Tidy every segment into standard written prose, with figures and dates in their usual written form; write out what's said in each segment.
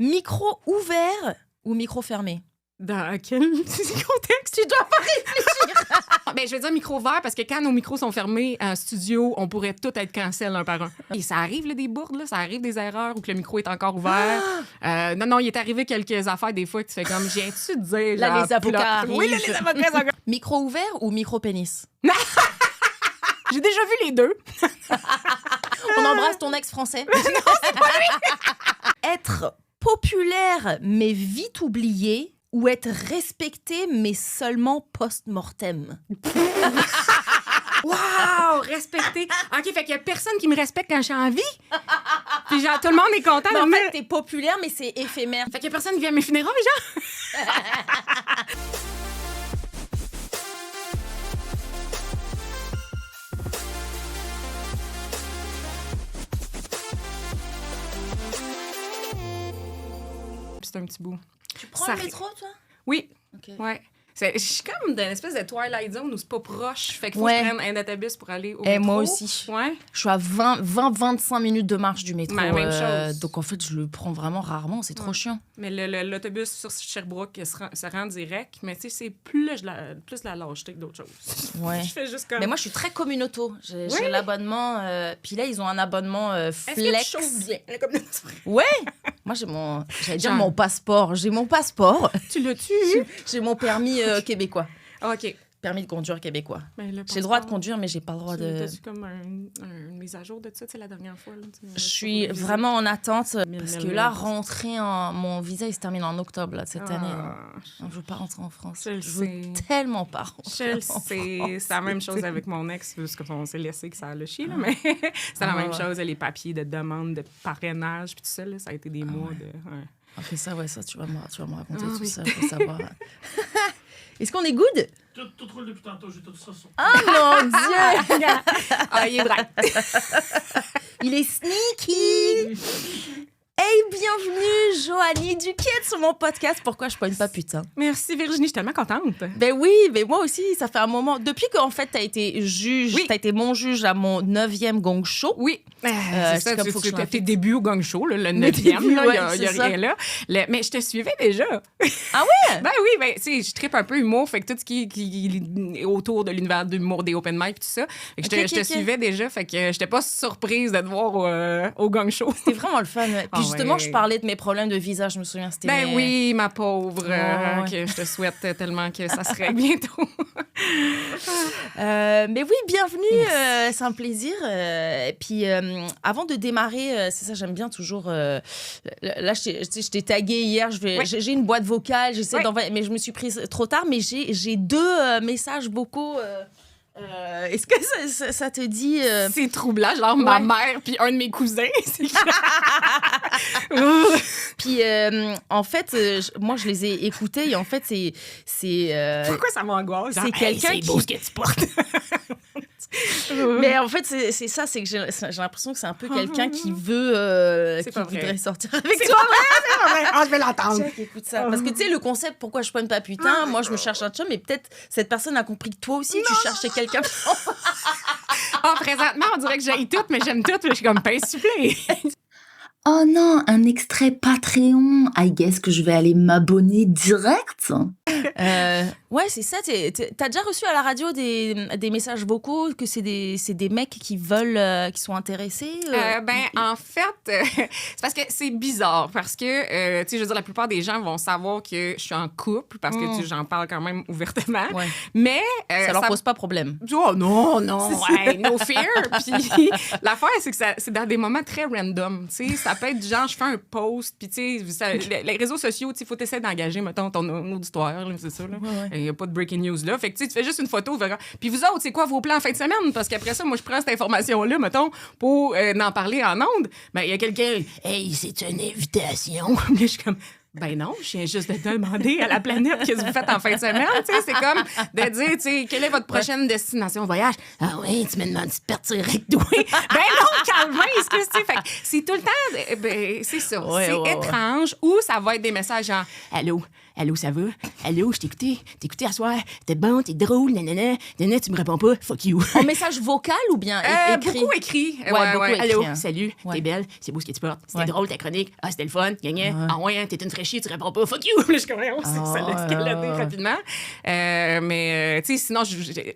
Micro ouvert ou micro fermé? Dans quel contexte? Tu dois pas réfléchir. Ben, je vais dire micro ouvert parce que quand nos micros sont fermés en studio, on pourrait tout être cancel un par un. Et ça arrive, là, des bourdes, là, ça arrive des erreurs où que le micro est encore ouvert. Non, il est arrivé quelques affaires des fois que tu fais comme, viens-tu de dire... Là, genre, les avocats plot. Oui, là, les avocats sont... Micro ouvert ou micro pénis? J'ai déjà vu les deux. On embrasse ton ex français. Être populaire mais vite oublié ou être respecté mais seulement post-mortem? Wow! Respecté. OK, fait qu'il y a personne qui me respecte quand je suis en vie. Puis genre, tout le monde est content Mais de en me... fait, t'es populaire mais c'est éphémère. Fait qu'il y a personne qui vient à mes funérailles, genre. C'est un petit bout. Tu prends Ça le métro, toi? Oui. OK. Ouais. Je suis comme dans une espèce de Twilight Zone où c'est pas proche. Fait qu'il faut Ouais. que je prenne un databus pour aller au Et métro. moi aussi. Ouais. Je suis à 20-25 minutes de marche du métro. Même chose. Donc, en fait, je le prends vraiment rarement. C'est trop chiant. Mais l'autobus sur Sherbrooke se rend direct. Mais tu sais, c'est plus la lâcheté que d'autres choses. Ouais. Je fais juste comme... Mais moi, je suis très communauto. J'ai l'abonnement. Puis là, ils ont un abonnement Est-ce flex. que tu chauffes bien? Comme... Ouais. Moi, j'allais dire Genre. mon passeport. J'ai mon passeport. Tu l'as-tu? J'ai mon permis québécois. OK. Permis de conduire québécois. Ben, J'ai le droit de conduire, mais j'ai pas le droit de... T'as-tu comme une mise à jour de ça, tu sais, la dernière fois? Là, Je suis vraiment en attente parce que là, rentrer mon visa, il se termine en octobre là, cette année. Je veux pas rentrer en France. Je le veux sais. tellement pas rentrer Je le en France. sais. C'est la même chose avec mon ex, parce qu'on s'est laissé que ça allait chier, là, mais c'est la même chose. Les papiers de demande de parrainage, puis tout ça, là, ça a été des mois de... Ouais. Après ça, ça, tu vas me raconter tout oui. ça pour savoir. Est-ce qu'on est good? Tout roule depuis tantôt, j'ai tout ça sur. Oh mon Dieu! Ah, il est vrai. Il est sneaky! Hey, bienvenue, Joanie Duquette, sur mon podcast Pourquoi je pogne pas putain. Merci, Virginie, je suis tellement contente. Ben oui, mais moi aussi, ça fait un moment. Depuis qu'en fait, t'as été juge, Oui. t'as été mon juge à mon 9e gong show. Oui, c'est c'est ça, comme faut que je tes l'invite. débuts au gang show, là, le Mes 9e, débuts, il ouais, n'y a c'est ça. rien là. Mais je te suivais déjà. Ah ouais? Ben oui, ben, tu sais, je trippe un peu humour, fait que tout ce qui est autour de l'univers de l'humour, des open mic, tout ça. Fait que je te suivais déjà, fait que j'étais pas surprise de te voir au gang show. C'était vraiment le fun. Puis Ah justement, ouais. je parlais de mes problèmes de visage, je me souviens. C'était... Ben oui, ma pauvre, Ouais. que je te souhaite tellement que ça se règle bientôt. Mais oui, bienvenue, c'est un plaisir. Et puis, avant de démarrer, c'est ça, j'aime bien toujours... là, je t'ai tagué hier, Ouais. j'ai une boîte vocale, j'essaie Ouais. d'envoyer, mais je me suis prise trop tard, mais j'ai deux messages vocaux. Est-ce que ça te dit... C'est troublant, genre ma Ouais. mère puis un de mes cousins. C'est Puis, en fait, moi, je les ai écoutés et en fait, c'est Pourquoi ça m'angoisse? c'est quelqu'un c'est beau qui- ce que tu portes. Mais en fait, c'est ça, c'est que j'ai l'impression que c'est un peu quelqu'un qui veut... C'est qui pas vrai. voudrait sortir avec C'est toi. pas vrai. Ah, je vais l'entendre. Jack, écoute ça. Parce que tu sais, le concept, pourquoi je pogne pas putain, moi, je me cherche un chum, mais peut-être cette personne a compris que toi aussi, tu cherchais quelqu'un. Ah, présentement, on dirait que j'aille tout, mais j'aime tout. Je suis comme pain soufflé. Oh non, un extrait Patreon. I guess que je vais aller m'abonner direct. Ouais, c'est ça. T'as déjà reçu à la radio des messages vocaux que c'est des mecs qui veulent, qui sont intéressés? En fait, c'est parce que c'est bizarre. Parce que, tu sais, je veux dire, la plupart des gens vont savoir que je suis en couple parce que tu sais, j'en parle quand même ouvertement. Ouais. Mais. Ça leur pose pas problème. Oh non, ouais, no fear. Puis l'affaire, c'est que c'est dans des moments très random. Tu sais, ça peut être du genre, je fais un post, puis tu sais, les réseaux sociaux, il faut essayer d'engager, mettons, ton auditoire, là, c'est ça. Il n'y a pas de breaking news là. Fait que tu fais juste une photo. Puis vous autres, c'est quoi vos plans en fin de semaine? Parce qu'après ça, moi, je prends cette information-là, mettons, pour en parler en ondes. Ben, il y a quelqu'un, hey, c'est une invitation. Puis je suis comme, Ben non, je viens juste de demander à la planète qu'est-ce que vous faites en fin de semaine. Tu sais, c'est comme de dire, tu sais, quelle est votre prochaine destination voyage? Ah oui, tu me demandes de partir avec toi. Ben non, calme, est-ce que c'est... Fait que c'est tout le temps... Ben, c'est ça. Ouais, c'est ouais, étrange. Ou ça va être des messages genre, allô, ça va? Allô, je t'ai écouté à soir. T'es bon, t'es drôle, nanana. Nanana, tu me réponds pas. Fuck you. En message vocal ou bien écrit? Beaucoup écrit. Ouais, beaucoup écrit, Allô, hein. salut, Ouais. t'es belle, c'est beau ce que tu portes. C'était Ouais. drôle ta chronique. Ah, c'était le fun, gagné. Ah ouais, hein, t'es une fraîchie, tu réponds pas. Fuck you. Là, je comprends, ça l'a escaladé rapidement. Mais, tu sais, sinon,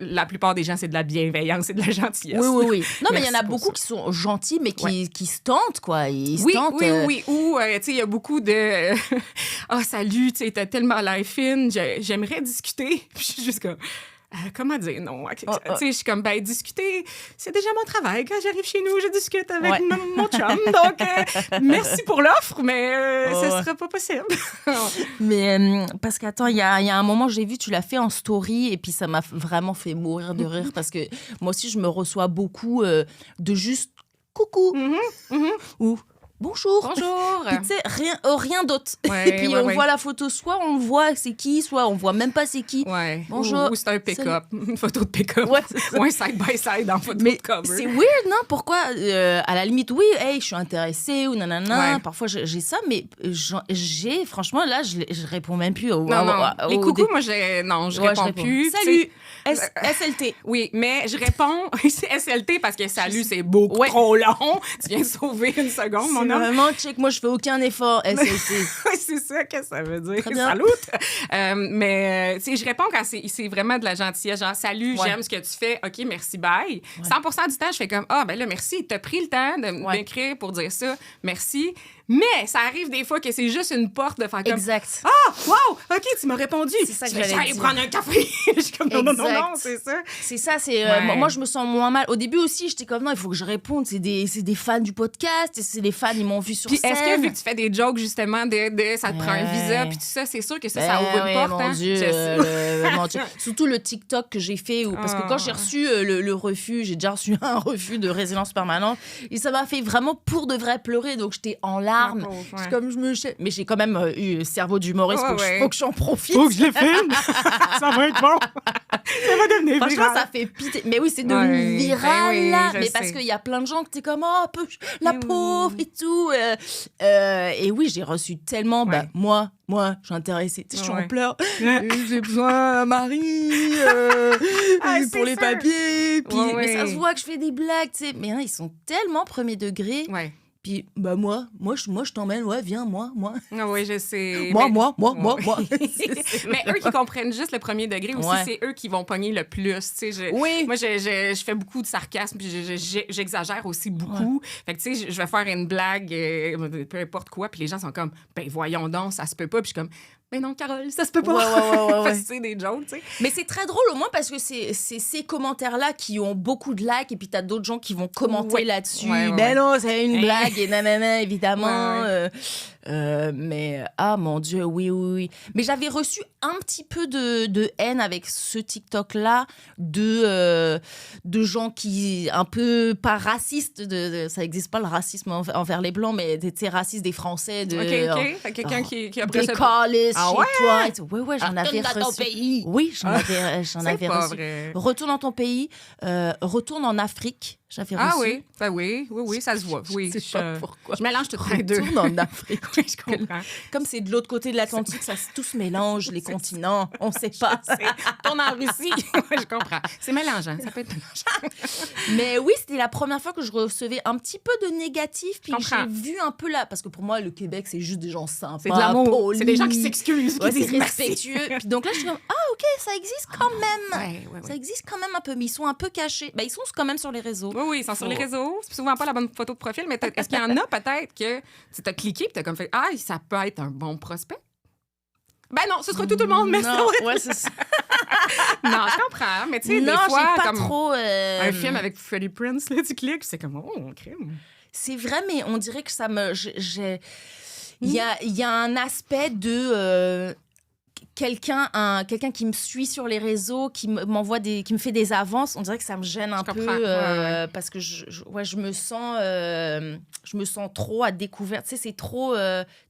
la plupart des gens, c'est de la bienveillance et de la gentillesse. Oui. Non, mais il y en Merci a pour beaucoup ça. qui sont gentils, mais qui se tentent, quoi. Ils se Oui, tentent. oui. Ou, tu sais, il y a beaucoup de... Ah, salut, tu sais, t'as tellement l'air fine, j'aimerais discuter. Puis je suis juste comme... comment dire non? Tu sais, je suis comme, ben, discuter, c'est déjà mon travail. Quand j'arrive chez nous, je discute avec mon chum. Donc, merci pour l'offre, mais ce sera pas possible. Mais parce qu'attends, il y a un moment, j'ai vu, tu l'as fait en story et puis ça m'a vraiment fait mourir de rire parce que moi aussi, je me reçois beaucoup de juste coucou ou bonjour. Bonjour. Puis tu sais, rien d'autre. Ouais, Et puis ouais, on ouais. voit la photo, soit on voit c'est qui, soit on voit même pas c'est qui. Ouais. Bonjour. Ou c'est un pick-up. Une photo de pick-up. Ouais, c'est ça. Ou un side-by-side en photo Mais de cover. c'est weird, non? Pourquoi? À la limite, oui, hey, je suis intéressée ou nanana. Ouais. Parfois, j'ai ça, mais franchement, là, je réponds même plus au. Non. Les coucous, moi, je Ouais, réponds plus. Salut! Tu sais, SLT. Oui, mais je réponds c'est SLT parce que salut, c'est beaucoup trop long. Tu viens de sauver une seconde, mon C'est homme. vraiment check, moi, je fais aucun effort. SLT. Oui, c'est ça que ça veut dire. Très bien. Salut! Mais, tu sais, je réponds quand c'est vraiment de la gentillesse. Genre, salut, Ouais. j'aime ce que tu fais. OK, merci, bye. 100% du temps, je fais comme, ah, ben là, merci. T'as pris le temps de m'écrire pour dire ça. Merci. Mais ça arrive des fois que c'est juste une porte de faire comme, Exact. ah, wow, OK, tu m'as répondu. C'est ça que Tu fais, j'allais j'allais dire. prendre un café. Je suis comme, non, Exact. c'est ça. C'est ça, c'est. Ouais. Moi, je me sens moins mal. Au début aussi, j'étais comme, non, il faut que je réponde. C'est des fans du podcast. C'est des fans, ils m'ont vu sur Puis scène. est-ce que vu que tu fais des jokes justement de ça te prend un visa puis tout ça, c'est sûr que ça ouvre une porte. Mon hein? Dieu, Je sais. mon Dieu. Surtout le TikTok que j'ai fait, parce que quand j'ai reçu le refus, j'ai déjà reçu un refus de résidence permanente, et ça m'a fait vraiment pour de vrai pleurer, donc j'étais en larmes. Ma pauvre, ouais. C'est comme mais j'ai quand même eu le cerveau d'humoriste, faut que j'en profite. Faut que je le filme. Ça va être bon. Ça va devenir Franchement, viral. ça fait pitié. Mais oui, c'est devenu Ouais, viral, ben oui, là. je Mais sais. parce qu'il y a plein de gens que t'es comme, oh, la Mais pauvre oui. et tout. Et oui, j'ai reçu tellement, Ouais. moi, je suis intéressée. Tu sais, je suis Ouais. en pleurs. J'ai besoin d'un mari Ah, pour c'est les sûr. papiers. Puis, Ouais, mais ça ouais. se voit que je fais des blagues, tu sais. Mais hein, ils sont tellement premier degré. Ouais. Puis, moi, je t'emmène, viens, moi. Ah oui, je sais. Moi. Mais eux qui comprennent juste le premier degré aussi, Ouais. c'est eux qui vont pogner le plus. Tu sais, Oui. Moi, je fais beaucoup de sarcasme, puis j'exagère aussi beaucoup. Fait que, tu sais, je vais faire une blague, peu importe quoi, puis les gens sont comme, ben voyons donc, ça se peut pas. Puis je suis comme, ben non, Carole, ça se peut pas. Ouais. Parce que c'est des jokes, tu sais. Mais c'est très drôle au moins parce que c'est ces commentaires-là qui ont beaucoup de likes et puis t'as d'autres gens qui vont commenter Ouais. là-dessus. Ouais. Ben non, c'est une Hein? blague et nanana, évidemment. Ouais. Mais, ah mon Dieu, oui. Mais j'avais reçu un petit peu de haine avec ce TikTok-là de gens qui, un peu, pas racistes, ça n'existe pas le racisme envers les Blancs, mais tu sais, racistes des Français. OK. Fait que quelqu'un qui a pris Des ça. calices Ah chez ouais? toi. Et tout. Ouais, j'en avais Retourne dans ton reçu. pays. Oui, j'en avais C'est pas reçu. vrai. Retourne dans ton pays, retourne en Afrique. J'avais Ah reçu. oui, ça se voit. Oui, Je sais pas pourquoi. Je mélange toutes les deux. Retourne en Afrique. Oui, je comprends. Comme c'est de l'autre côté de l'Atlantique, tout se mélange, les continents. On sait pas. Tourne en Russie. Oui, je comprends. C'est mélangeant. Ça peut être mélangeant. Mais oui, c'était la première fois que je recevais un petit peu de négatif. Puis Je comprends. j'ai vu un peu là. Parce que pour moi, le Québec, c'est juste des gens sympas. C'est de l'amour. polis. C'est des gens qui s'excusent. Ouais, qui c'est disent merci. respectueux. Puis donc là, je suis comme, ah, OK, ça existe quand même. Ouais. Ça existe quand même un peu, mais ils sont un peu cachés. Ils sont quand même sur les réseaux. Oui, ils sont sur les réseaux. C'est souvent pas la bonne photo de profil, mais est-ce qu'il y en a peut-être que tu t'as cliqué et tu as comme fait, ah, ça peut être un bon prospect? Ben non, ce sera tout le monde, mais Non, ouais, c'est ça. non, je comprends. Mais tu sais, des Non, fois, j'ai pas comme trop. un film avec Freddie Prinze, là, tu cliques, c'est comme, oh, crime. C'est vrai, mais on dirait que ça me. Il y a un aspect de. quelqu'un qui me suit sur les réseaux, qui me fait des avances, on dirait que ça me gêne un peu parce que je me sens trop à découvert. Tu sais, c'est trop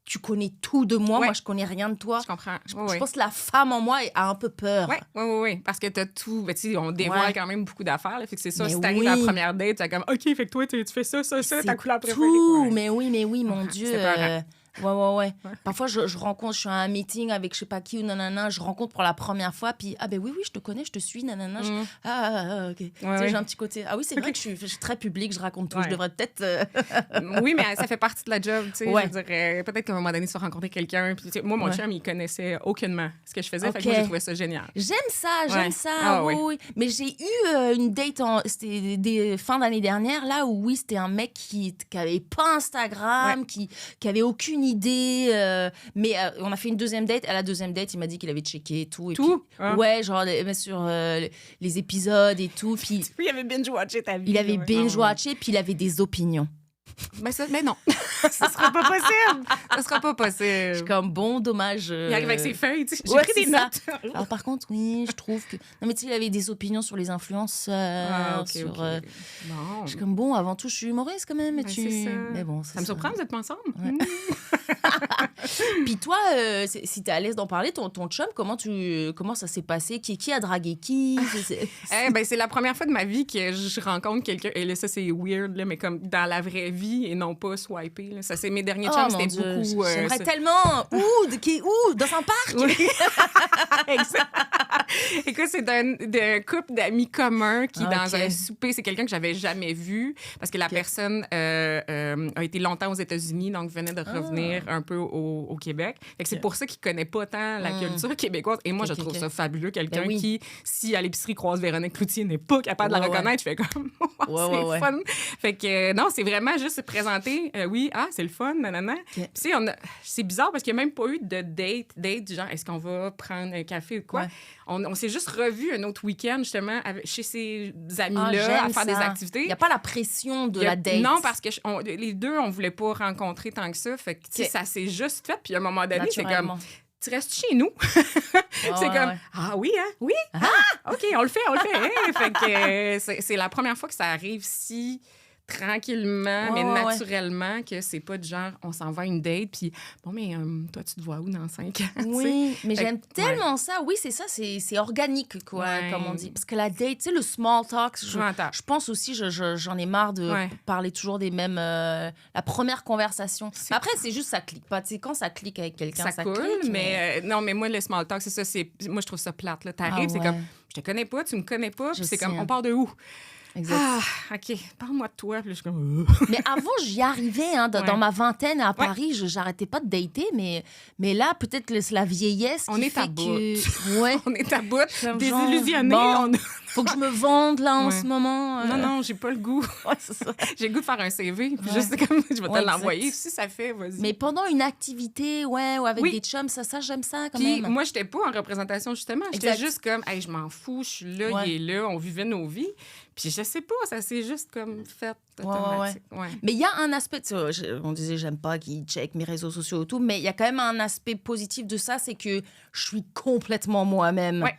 tu connais tout de moi, moi je connais rien de toi. Je comprends. Je pense que la femme en moi a un peu peur. Oui, parce que t'as tout, ben, tu sais, on dévoile quand même beaucoup d'affaires, là, fait que c'est ça, Mais si t'arrives à la première date, t'as comme OK, fait que toi tu fais ça, ta couleur préférée. Tout, mais oui, mon Dieu. C'est peurant. Ouais. Parfois, je rencontre, je suis à un meeting avec je sais pas qui ou nanana, je rencontre pour la première fois, puis ah ben oui, je te connais, je te suis, nanana. Ok. Tu sais, j'ai un petit côté. Ah oui, c'est vrai que je suis très publique, je raconte tout. Je devrais peut-être. Oui, mais ça fait partie de la job, tu sais. Je dirais, peut-être qu'à un moment donné, tu vas rencontrer quelqu'un. Puis, moi, mon chum, il connaissait aucunement ce que je faisais, fait que moi, j'ai trouvé ça génial. J'aime ça, oui. Mais j'ai eu une date, c'était des fins d'année dernière, là où oui, c'était un mec qui avait pas Instagram, qui avait aucune idée, mais on a fait une deuxième date. À la deuxième date, il m'a dit qu'il avait checké tout. Et tout? Puis, ouais, genre sur les épisodes et tout. Puis, il avait binge-watché ta vie. Il avait binge-watché, puis il avait des opinions. Mais non, ça sera pas possible. Ça sera pas possible. Je suis comme, bon, dommage. Il arrive avec ses feuilles, tu sais. J'ai pris des notes. Alors, par contre, oui, je trouve que... Non, mais tu sais, il avait des opinions sur les influenceurs, sur... Je suis comme, bon, avant tout, je suis humoriste quand même. Mais bon, ça me surprend, vous êtes pas ensemble. Puis toi, si t'es à l'aise d'en parler, ton chum, comment ça s'est passé? Qui a dragué qui? C'est la première fois de ma vie que je rencontre quelqu'un. Et là, ça, c'est weird, là, mais comme dans la vraie vie et non pas swiper. Là. Ça, c'est mes derniers chums, c'était beaucoup... J'aimerais tellement... Où? Dans un parc? Oui. Exact. Écoute, c'est d'un couple d'amis communs qui, dans un souper, c'est quelqu'un que j'avais jamais vu parce que la personne a été longtemps aux États-Unis, donc venait de revenir un peu au Québec. Fait que c'est pour ça qu'il connaît pas tant la culture québécoise. Et moi, je trouve ça fabuleux. Quelqu'un qui, si à l'épicerie croise Véronique Cloutier, n'est pas capable de la reconnaître, je fais comme... c'est fun. Fait que non, c'est vraiment juste se présenter. C'est le fun, nanana. Puis c'est bizarre parce qu'il n'y a même pas eu de date du genre, est-ce qu'on va prendre un café ou quoi? Ouais. On s'est juste revu un autre week-end, justement, chez ces amis-là, à faire des activités. Il n'y a pas la pression de la date. Non, parce que les deux, on ne voulait pas rencontrer tant que ça. Fait que, ça s'est juste fait. Puis à un moment donné, c'est comme... Tu restes chez nous. C'est comme, ah oui, hein? Oui? Ah! OK, on le fait. Fait que c'est la première fois que ça arrive si tranquillement, mais naturellement, que c'est pas du genre, on s'en va à une date, puis bon, mais toi, tu te vois où dans 5 ans? Oui, mais j'aime tellement ça. Oui, c'est ça, c'est organique, quoi, comme on dit. Parce que la date, tu sais, le small talk, je pense aussi, j'en ai marre de parler toujours des mêmes... la première conversation. Mais après, c'est juste, ça clique pas. Tu sais, quand ça clique avec quelqu'un, ça coule, clique. Mais non, mais moi, le small talk, c'est ça, moi, je trouve ça plate. T'arrives, c'est comme, je te connais pas, tu me connais pas, puis c'est comme, on part de où? Exact. Ah, OK. Parle-moi de toi. Puis là, je suis comme... Mais avant, j'y arrivais. Dans ma vingtaine à Paris, j'arrêtais pas de dater. Mais là, peut-être que c'est la vieillesse on qui est fait à bout. que... Ouais. On est à bout. Désillusionnés. Faut que je me vende, là, en ce moment. Non, j'ai pas le goût. C'est ça. J'ai le goût de faire un CV. Puis juste comme, je vais te l'envoyer. Si ça fait, vas-y. Mais pendant une activité, ou avec des chums, ça j'aime ça quand même. Puis moi, j'étais pas en représentation, justement. J'étais juste comme, hey, je m'en fous, je suis là, il est là, on vivait nos vies. Puis je sais pas, ça s'est juste comme fait automatique. Mais il y a un aspect, on disait j'aime pas qu'ils checkent mes réseaux sociaux et tout, mais il y a quand même un aspect positif de ça, c'est que je suis complètement moi-même. Ouais.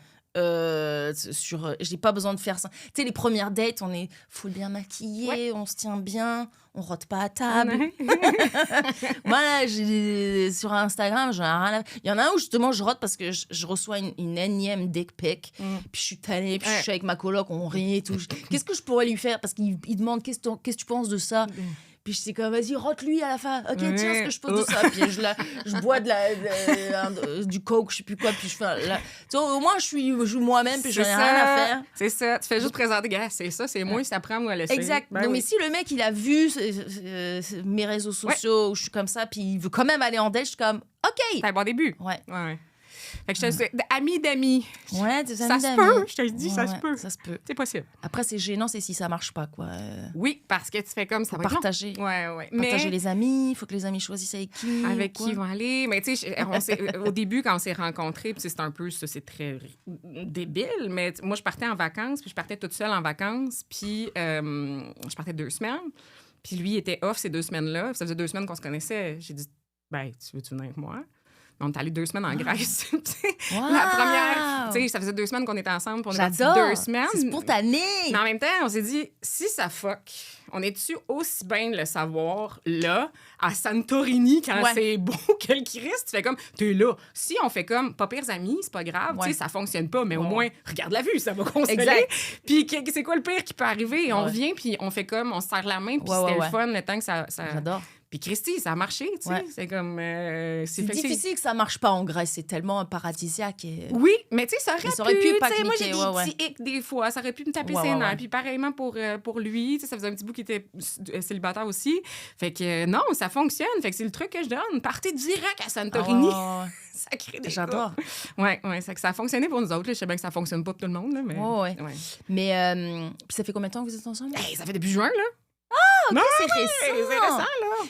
J'ai pas besoin de faire ça. Tu sais, les premières dates, on est full bien maquillé, on se tient bien, on rote pas à table. Moi, là, sur Instagram, j'en ai rien à... Il y en a un où justement je rote parce que je reçois une énième dick pic, puis je suis tannée, puis je suis avec ma coloc, on rit et tout. Qu'est-ce que je pourrais lui faire? Parce qu'il demande qu'est-ce que tu penses de ça? Puis je sais comme, vas-y, rote-lui à la fin. OK, tiens, ce que je pose de ça. Puis je bois du coke, je sais plus quoi. Puis je fais... Tu sais, au moins, je suis moi-même, puis je n'ai rien à faire. C'est ça. Tu fais juste présenter, gars, c'est ça, c'est moi, ça prend, moi, laisser. Exact. Donc, mais si le mec, il a vu mes réseaux sociaux où je suis comme ça, puis il veut quand même aller en date, je suis comme, OK. C'est un bon début. Ouais. Fait que je te dis, amis d'amis. Ouais, des Ça amis se peut, je te dis, ça se peut. Ça se peut. C'est possible. Après, c'est gênant, c'est si ça marche pas, quoi. Oui, parce que tu fais comme ça. Partager. Partager les amis, il faut que les amis choisissent avec qui. Avec qui ils vont aller. Mais tu sais, au début, quand on s'est rencontrés, puis c'est un peu ça, c'est très débile, mais moi, je partais en vacances, puis je partais toute seule en vacances, puis je partais 2 semaines. Puis lui, il était off ces 2 semaines-là. Ça faisait 2 semaines qu'on se connaissait. J'ai dit, ben, tu veux-tu venir avec moi? On est allé 2 semaines en Grèce. Wow. La première, tu sais, ça faisait 2 semaines qu'on était ensemble, puis on est partis J'adore. 2 semaines. C'est spontané. Mais en même temps, on s'est dit, si ça fuck, on est-tu aussi bien de le savoir là, à Santorini, quand Ouais. c'est beau que le Christ? Tu fais comme, t'es là. Si on fait comme, pas pires amis, c'est pas grave, Ouais. tu sais, ça fonctionne pas, mais au Ouais. moins, regarde la vue, ça va consoler. Exact. Puis c'est quoi le pire qui peut arriver? Et on Ouais. revient, puis on fait comme, on se serre la main, puis Ouais, c'était ouais, le fun le temps que ça... J'adore. Puis Christy, ça a marché, tu sais. Ouais. C'est comme... C'est fait que difficile que ça marche pas en Grèce. C'est tellement paradisiaque. Et... Oui, mais tu sais, ça Mais aurait pu pas tu sais, moi, j'ai cliquer, des ouais, petits hicks des fois. Ça aurait pu me taper Ouais, ses ouais, nerfs. ouais. Puis pareillement pour lui, tu sais, ça faisait un petit bout qu'il était célibataire aussi. Fait que non, ça fonctionne. Fait que c'est le truc que je donne. Partez direct à Santorini. Ah, Ça crée des J'adore. Ouais, c'est que ça a fonctionné pour nous autres. Là. Je sais bien que ça fonctionne pas pour tout le monde, là, mais... Ouais. Mais puis ça fait combien de temps que vous êtes ensemble? Hey, ça fait depuis juin, là. Ok, c'est Hey, récent. c'est récent, là.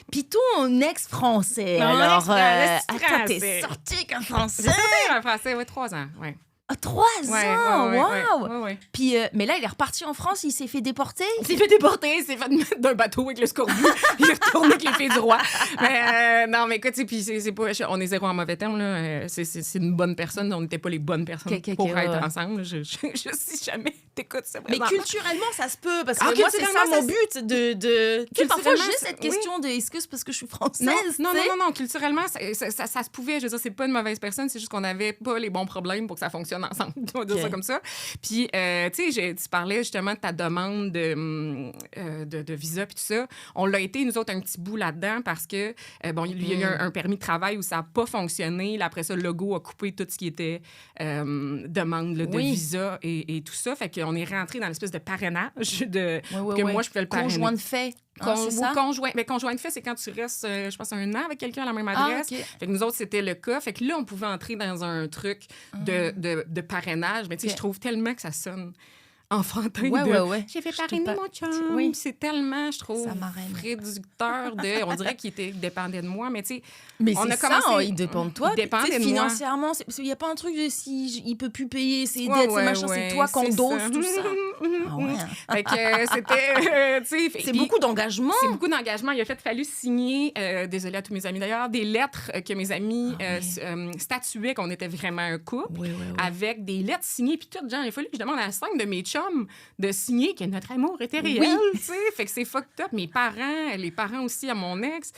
Puis ton ex-français, Mon alors... ex-français. attends, t'es sorti avec un français? J'ai sorti un français, 3 ans, ouais. Ah, 3 ans! Wow! Ouais. Puis, mais là, il est reparti en France, il s'est fait déporter? Il s'est fait déporter, il s'est fait mettre d'un bateau avec le scorbut. Il est retourné avec les filles du roi. Mais non, mais écoute, puis c'est pas, on est zéro en mauvais terme. Là. C'est une bonne personne. On n'était pas les bonnes personnes Ok, pour ouais, être ouais. ensemble. Je si jamais t'écoutes ça. Mais présentement. culturellement, ça se peut, parce que Ah, moi, c'est ça culturellement, mon ça but de... Tu sais, parfois, Culturellement, j'ai cette oui. question de est-ce que c'est parce que je suis française? Non, tu sais? non, culturellement, ça se pouvait. Je veux dire, c'est pas une mauvaise personne, c'est juste qu'on n'avait pas les bons problèmes pour que ça fonctionne ensemble. On va dire Ok. ça comme ça. Puis, tu sais, tu parlais justement de ta demande de visa puis tout ça. On l'a été, nous autres, un petit bout là-dedans parce que, bon, lui, il y a eu un permis de travail où ça n'a pas fonctionné. Là, après ça, le logo a coupé tout ce qui était demande là, de Oui. visa et tout ça. Fait qu'on est rentré dans l'espèce de parrainage que Ouais. moi, je pouvais le parrainer. Conjoint de fait. C'est ça? Conjoint. Mais conjoint de fait, c'est quand tu restes, je pense, 1 an avec quelqu'un à la même adresse. Ah, OK. Fait que nous autres, c'était le cas. Fait que là, on pouvait entrer dans un truc de parrainage. Mais tu sais, OK. je trouve tellement que ça sonne enfantin. Ouais. J'ai fait Je te parrainer par- mon chum. Oui. C'est tellement, je trouve, Ça m'arrête. réducteur de... On dirait qu'il dépendait de moi, mais tu sais... Mais On c'est a ça, commencé- il dépend de toi. Il dépend Tu sais, de moi. financièrement, il n'y a pas un truc de si il peut plus payer ses Ouais, dettes, ses ouais, machins, ouais, c'est toi qu'on c'est dose ça. tout ça. Ah ouais. Fait que c'était... tu sais, C'est puis- beaucoup d'engagement. C'est beaucoup d'engagement. Il a fallu signer, désolée à tous mes amis d'ailleurs, des lettres que mes amis statuaient qu'on était vraiment un couple, Oui. avec des lettres signées. Puis tout, genre, il a fallu que je demande à 5 de mes chums de signer que notre amour était réel. Oui. Tu sais, fait que c'est fucked up. Mes parents, les parents aussi à mon ex,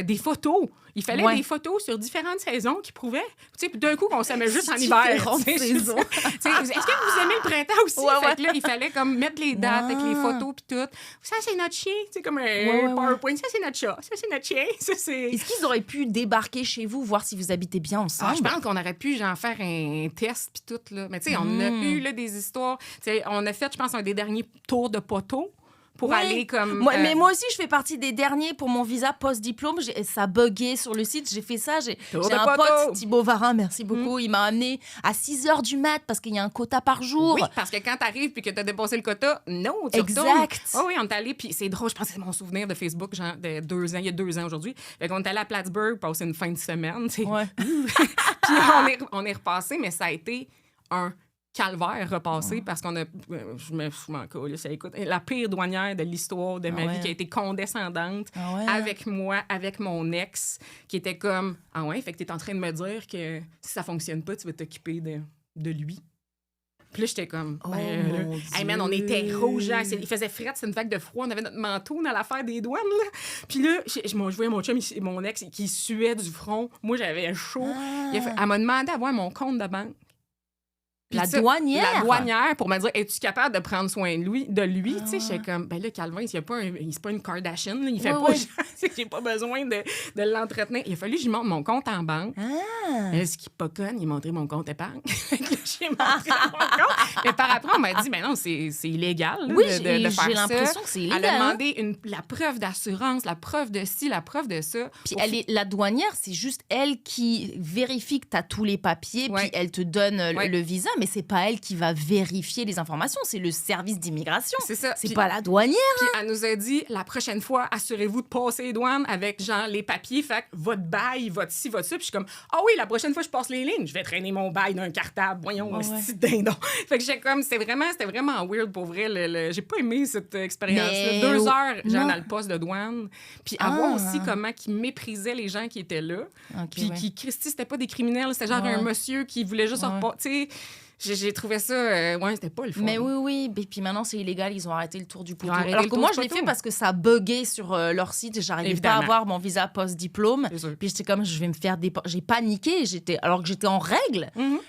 des photos. Il fallait Ouais. des photos sur différentes saisons qui prouvaient, tu sais, puis d'un coup, qu'on s'aimait juste en hiver. Différentes tu sais, saisons. tu sais, est-ce que vous aimez le printemps aussi? Ouais, Fait que là, il fallait comme mettre les dates avec les Ouais. photos puis tout. Ça, c'est notre chien. Tu sais, comme un ouais. PowerPoint. Ça, c'est notre chat. Ça, c'est notre chien. Ça, c'est... Est-ce qu'ils auraient pu débarquer chez vous, voir si vous habitez bien ensemble? Ah, je pense qu'on aurait pu genre, faire un test puis tout. Là. Mais tu sais, on a eu là, des histoires. Tu sais, on a fait, je pense, un des derniers tours de poteau pour Oui. aller comme... Mais moi aussi, je fais partie des derniers pour mon visa post-diplôme. Ça buguait sur le site. J'ai fait ça. J'ai Tour de un poteau. pote, Thibaut Varin, merci beaucoup. Il m'a amené à 6h du mat parce qu'il y a un quota par jour. Oui, parce que quand t'arrives puis que t'as dépassé le quota, non, tu Exact. retournes. Oh oui, on est allé, puis c'est drôle, je pense que c'est mon souvenir de Facebook, genre de 2 ans, il y a 2 ans aujourd'hui. Fait qu'on est allé à Plattsburgh passer une fin de semaine, tu sais. Ouais. Puis on est repassé, mais ça a été un calvaire repassé parce qu'on a... Je m'en colle, ça écoute. La pire douanière de l'histoire de ma Ah ouais. vie qui a été condescendante Ah ouais. avec moi, avec mon ex, qui était comme... Ah ouais, fait que t'es en train de me dire que si ça fonctionne pas, tu vas t'occuper de lui. Puis là, j'étais comme... Oh, ben, là, mon hey man, on Dieu. était rouge. Il faisait fret, c'est une vague de froid. On avait notre manteau dans l'affaire des douanes. Là. Puis là, je voyais mon chum, mon ex, qui suait du front. Moi, j'avais chaud. Ah. Elle m'a demandé d'avoir mon compte de banque. Puis La ça, douanière? La douanière pour me dire, es-tu capable de prendre soin de lui? Tu sais, j'étais comme, ben là, Calvin, c'est pas une Kardashian, là, il fait Ouais, pas, ouais. j'ai pas besoin de l'entretenir. Il a fallu que je montre mon compte en banque. Ah. Mais ce qui est pas conne, il m'a montré mon compte épargne. J'ai montré mon compte. Mais par après, on m'a dit, ben non, c'est illégal là, Oui, de j'ai faire l'impression ça. que c'est Elle illégal, a hein. demandé la preuve d'assurance, la preuve de ci, la preuve de ça. Puis la douanière, c'est juste elle qui vérifie que tu as tous les papiers, Ouais. puis elle te donne Ouais. le visa. mais c'est pas elle qui va vérifier les informations, c'est le service d'immigration. C'est ça. C'est Puis- pas la douanière. Puis elle nous a dit, la prochaine fois, assurez-vous de passer les douanes avec, genre, les papiers. Fait que votre bail, votre ci, votre ça. Puis je suis comme, ah oui, la prochaine fois, je passe les lignes. Je vais traîner mon bail d'un cartable. Voyons, Ouais, c'est dindon. Fait que j'étais comme, c'était vraiment weird pour vrai. J'ai pas aimé cette expérience-là. Mais 2 heures, genre, non. dans le poste de douane. Puis à Ah. voir aussi comment ils méprisaient les gens qui étaient là. Ok, Puis ouais. Christy, c'était pas des criminels. C'était genre Ouais. un monsieur qui voulait juste Ouais. tu sais, j'ai trouvé ça, c'était pas le fun. Mais oui. Et puis maintenant, c'est illégal. Ils ont arrêté le tour du poteau. arrêté Alors le que tour moi, du je l'ai poteau. fait parce que ça buguait sur leur site. J'arrivais pas Évidemment. à avoir mon visa post-diplôme. C'est sûr. Puis j'étais comme, je vais me faire J'ai paniqué. Alors que j'étais en règle. Mhm.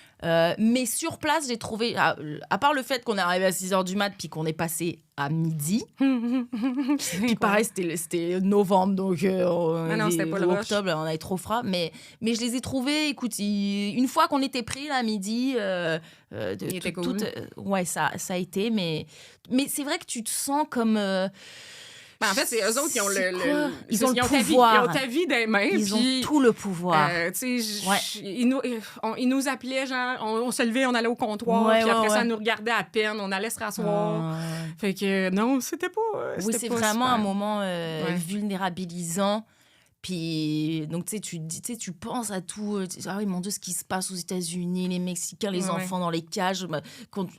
Mais sur place, j'ai trouvé, à part le fait qu'on est arrivé à 6h du mat puis qu'on est passé à midi, puis pareil, c'était novembre, donc non, c'était pas le rush. octobre, on avait trop froid, mais je les ai trouvés, écoute, une fois qu'on était pris là, à midi, Il était cool. ouais, ça a été, mais c'est vrai que tu te sens comme... Ben, en fait, c'est eux autres qui ont C'est le quoi? Ils ont le ta vie, pouvoir. ils ont ta vie des mains. ils ont puis, tout le pouvoir. tu sais, Ouais. ils nous appelaient, genre, on se levait, on allait au comptoir, Ouais, puis après ouais, ça, ouais. ils nous regardait à peine, on allait se rasseoir. Ah. Fait que non, c'était pas. Oui, c'était c'est pas vraiment super. un moment Ouais. vulnérabilisant. Puis, donc, tu penses à tout. Ah oui, mon Dieu, ce qui se passe aux États-Unis, les Mexicains, les Ouais, enfants dans les cages,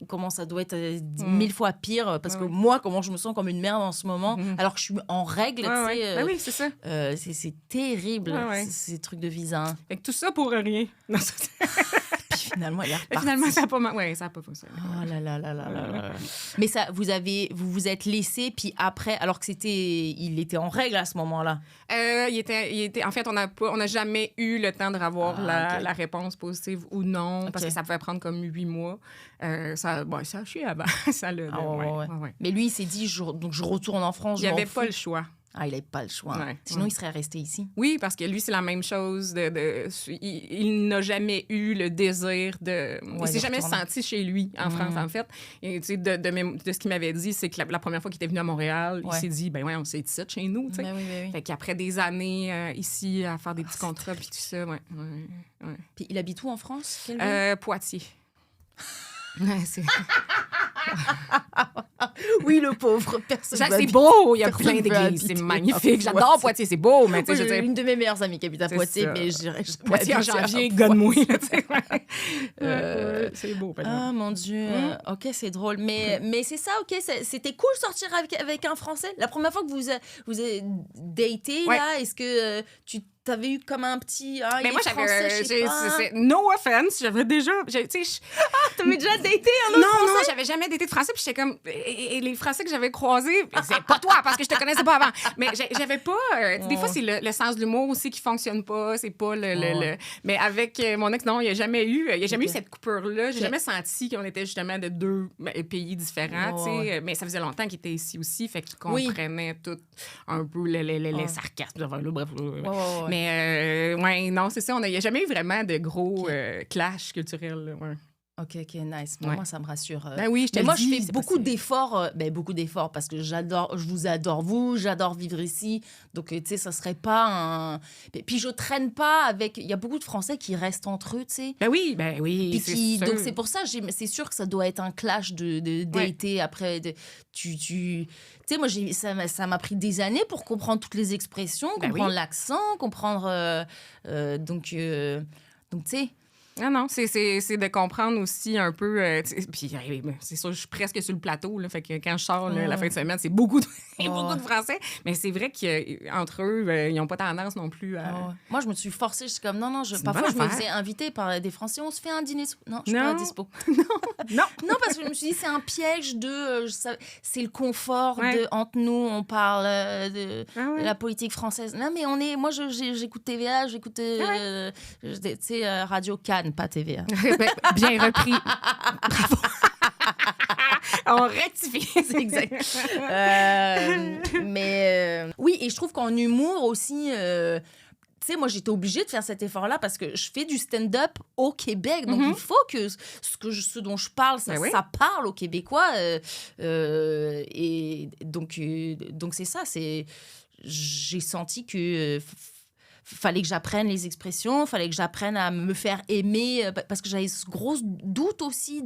comment ça doit être 1000 Ouais. fois pire. Parce Ouais, que ouais. moi, comment je me sens comme une merde en ce moment, Mhm. alors que je suis en règle, Ouais, tu ouais. sais. Ben oui, c'est ça. C'est terrible, Ouais, ouais. ces trucs de visa. Hein. Fait que tout ça pour rien. Non, Puis finalement, il est reparti. finalement, ça a pas. Ouais, ça a pas fonctionné. Oh là là là là là là. Mais ça, vous vous êtes laissé, puis après, alors que il était en règle à ce moment-là. Il était, en fait, on n'a jamais eu le temps de revoir Ah, ok. la réponse positive ou non, parce Ok. que ça pouvait prendre comme 8 mois. Ça a chié avant. Ça l'a. Ah, ouais. Mais lui, il s'est dit, donc je retourne en France. Il je n'y m'en avait fous. pas le choix. Ah, il n'avait pas le choix. Ouais, Sinon, ouais. il serait resté ici. Oui, parce que lui, c'est la même chose. Il n'a jamais eu le désir de. Ouais, il s'est de jamais retourner. senti chez lui en France, en fait. Et tu sais, de ce qu'il m'avait dit, c'est que la première fois qu'il était venu à Montréal, il Ouais. s'est dit, ben ouais, on s'est dit ça de chez nous, tu sais. Ben oui. Fait qu'après des années ici à faire des petits c'est contrats puis tout ça, ouais. Puis il habite où en France? Quelle ville? Poitiers. Ouais, c'est Oui, le pauvre. Personne. Ça, veut c'est habiter- beau, il y a personne plein veut d'églises, habiter c'est à magnifique. J'adore Poitiers. Poitiers, c'est beau, mais tu Moi, sais, je j'ai veux dire, une de mes meilleures amies qui habite à C'est Poitiers, ça. mais je dirais jamais Poitiers en habiter à janvier, Poitiers. Gonne-moi, là, tu sais. Ouais. Euh, C'est beau, par Ah exemple. mon Dieu, ok, c'est drôle. Mais c'est ça, ok, c'était cool de sortir avec un Français. La première fois que vous avez daté, Ouais. là, est-ce que tu t'avais eu comme un petit... Ah, Mais il moi, est français, je sais pas. no offense, j'avais déjà. Tu sais, T'avais déjà daté un autre non, Français? non, j'avais jamais daté de français, puis j'étais comme. Et les français que j'avais croisés, c'est pas toi, parce que je te connaissais pas avant. Mais j'avais pas. Des fois, c'est le sens de l'humour aussi qui fonctionne pas. C'est pas le. Mais avec mon ex, non, il n'y a jamais eu Ok. cette coupure-là. J'ai Ok. jamais senti qu'on était justement de deux pays différents, tu sais. Ouais. Mais ça faisait longtemps qu'il était ici aussi, fait qu'il Oui. comprenait tout un peu les sarcasmes. Enfin, là, bref. Ouais. Mais, ouais, non, c'est ça. Il n'y a jamais eu vraiment de gros clash culturels. Là, ouais. Ok, nice. Bon, Ouais. Moi, ça me rassure. Ben oui, je te Mais le moi, dis, je fais c'est beaucoup possible. d'efforts, beaucoup d'efforts parce que je vous adore vous, j'adore vivre ici. Donc, tu sais, ça serait pas un. Puis, je traîne pas avec. Il y a beaucoup de Français qui restent entre eux, tu sais. Ben oui, Puis c'est qui, sûr. donc c'est pour ça, c'est sûr que ça doit être un clash de dater après. Tu sais, moi, ça m'a pris des années pour comprendre toutes les expressions, Ben comprendre oui. l'accent, comprendre. Donc, tu sais. Ah non, c'est de comprendre aussi un peu. Puis c'est sûr, je suis presque sur le plateau. Là, fait que quand je sors là, la fin de semaine, c'est beaucoup beaucoup de Français. Mais c'est vrai qu'entre eux, ils n'ont pas tendance non plus à. Moi, je me suis forcée. Je suis comme, non, C'est une parfois, bonne je me affaire. faisais inviter par des Français. On se fait un dîner. Non, je suis Non. pas à dispo. Non! Non, parce que je me suis dit, c'est un piège de. C'est le confort Ouais. de. Entre nous, on parle de Ah ouais. la politique française. Non, mais on est. Moi, j'écoute TVA, j'écoute. Tu sais, Radio Cannes, pas TVA. Ben, bien repris. Bravo. On rectifie. C'est exact. Oui, et je trouve qu'en humour aussi. Tu sais, moi, j'étais obligée de faire cet effort-là parce que je fais du stand-up au Québec. Donc, il faut que ce dont je parle, ça, Ben oui. ça parle aux Québécois. Et donc c'est ça. J'ai senti que fallait que j'apprenne les expressions, fallait que j'apprenne à me faire aimer, parce que j'avais ce gros doute aussi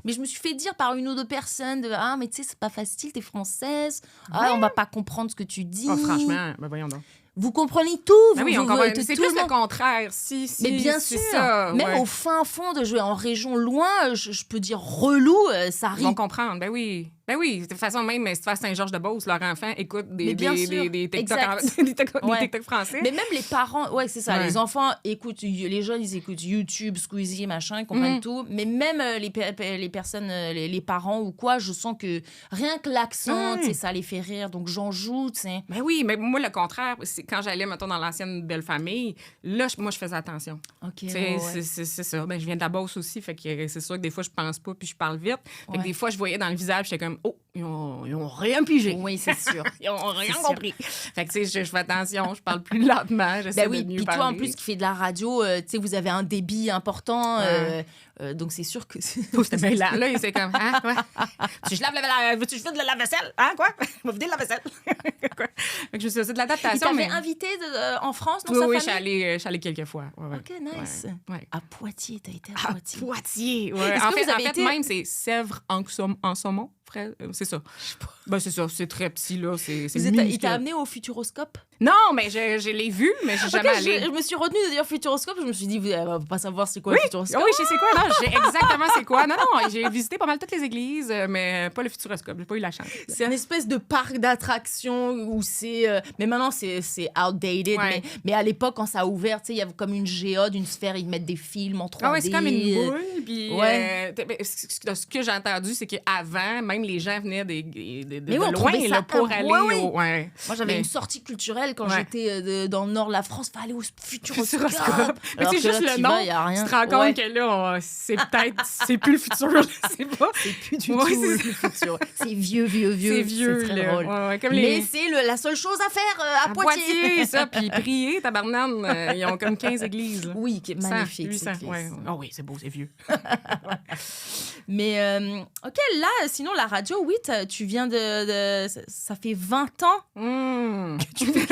mais je me suis fait dire par une ou deux personnes ah, mais tu sais, c'est pas facile, t'es française, ah, on va pas comprendre ce que tu dis. Oh, franchement, ben voyons donc. Vous comprenez tout. Ben oui, on comprend. C'est plus le contraire. Si, mais bien c'est sûr, ça, même au fin fond de jouer en région loin, je peux dire relou, ça Ils arrive. vont comprendre, ben oui. Ben oui, de toute façon, même si tu vas à Saint-Georges-de-Beauce, leur enfant écoute des TikTok, des TikTok français. Mais même les parents, ouais, c'est ça. Ouais. Les enfants écoutent, les jeunes, ils écoutent YouTube, Squeezie, machin, ils comprennent tout. Mais même les personnes, les parents ou quoi, je sens que rien que l'accent, tu sais, ça les fait rire. Donc j'en joue, tu sais. Ben oui, mais moi, le contraire, c'est quand j'allais, mettons, dans l'ancienne belle famille, là, moi, je faisais attention. OK, Tu sais, c'est ça. Ben, je viens de la Beauce aussi, fait que c'est sûr que des fois, je pense pas puis je parle vite. Fait que des fois, je voyais dans le visage, j'étais comme, oh, ils ont rien pigé. Oui, c'est sûr. Ils ont rien compris. Fait que, tu sais, je fais attention, je parle plus lentement, j'essaie Ben oui, de mieux puis parler. toi, en plus, qui fait de la radio, tu sais, vous avez un débit important, donc c'est sûr que... C'était bien là, il s'est comme, hein, ouais. Tu je lave veux-tu que je vide le lave-vaisselle? Hein, quoi? On va vider le lave-vaisselle. Quoi? Fait que je sais, c'est de l'adaptation. Il t'avait mais... invité en France, dans oui, sa oui, famille? je suis allée quelques fois. Ouais. OK, nice. Ouais. À Poitiers, t'as été à Poitiers. Poitiers, ouais. Est-ce En que fait, vous avez été... même, c'est Sèvres en saumon, frère. C'est ça. Ben, c'est ça, c'est très petit, là. C'est Il minuscule. t'a amené au Futuroscope? Non, mais je l'ai vu, mais je suis jamais allée. Je me suis retenue de dire Futuroscope, je me suis dit, elle va pas savoir c'est quoi le Futuroscope. Oui, je sais quoi. Non, j'ai exactement c'est quoi. Non, j'ai visité pas mal toutes les églises, mais pas le Futuroscope. J'ai pas eu la chance. C'est un espèce de parc d'attractions où c'est... mais maintenant, c'est outdated. Ouais. Mais à l'époque, quand ça a ouvert, tu sais, il y avait comme une géode, une sphère, ils mettent des films en 3D. Ah ouais, c'est comme une boule. Puis, Ouais. Ce que j'ai entendu, c'est qu'avant, même les gens venaient de Mais oui, on loin trouvait là, ça pour aller ouais. au... Ouais. Moi, j'avais Mais- une sortie culturelle quand Ouais. j'étais dans le nord de la France. Il fallait aller au Futuroscope. Futuroscope. Mais Alors c'est que juste là, le tu nom. vas, y a rien. Tu te rends compte Ouais. que là, c'est plus le futur, je sais pas. C'est plus du Ouais, tout le futur. C'est vieux. C'est vieux, très là. drôle. Ouais, comme Mais les... c'est la seule chose à faire à À Poitiers. ça. Puis prier, tabarnane, ils ont comme 15 églises. Là. Oui, qui est 100, magnifique. 800, cette ouais. église. Ah oui, c'est beau, c'est vieux. Mais OK, là, sinon, la radio, oui, tu viens de ça fait 20 ans. Tu fais...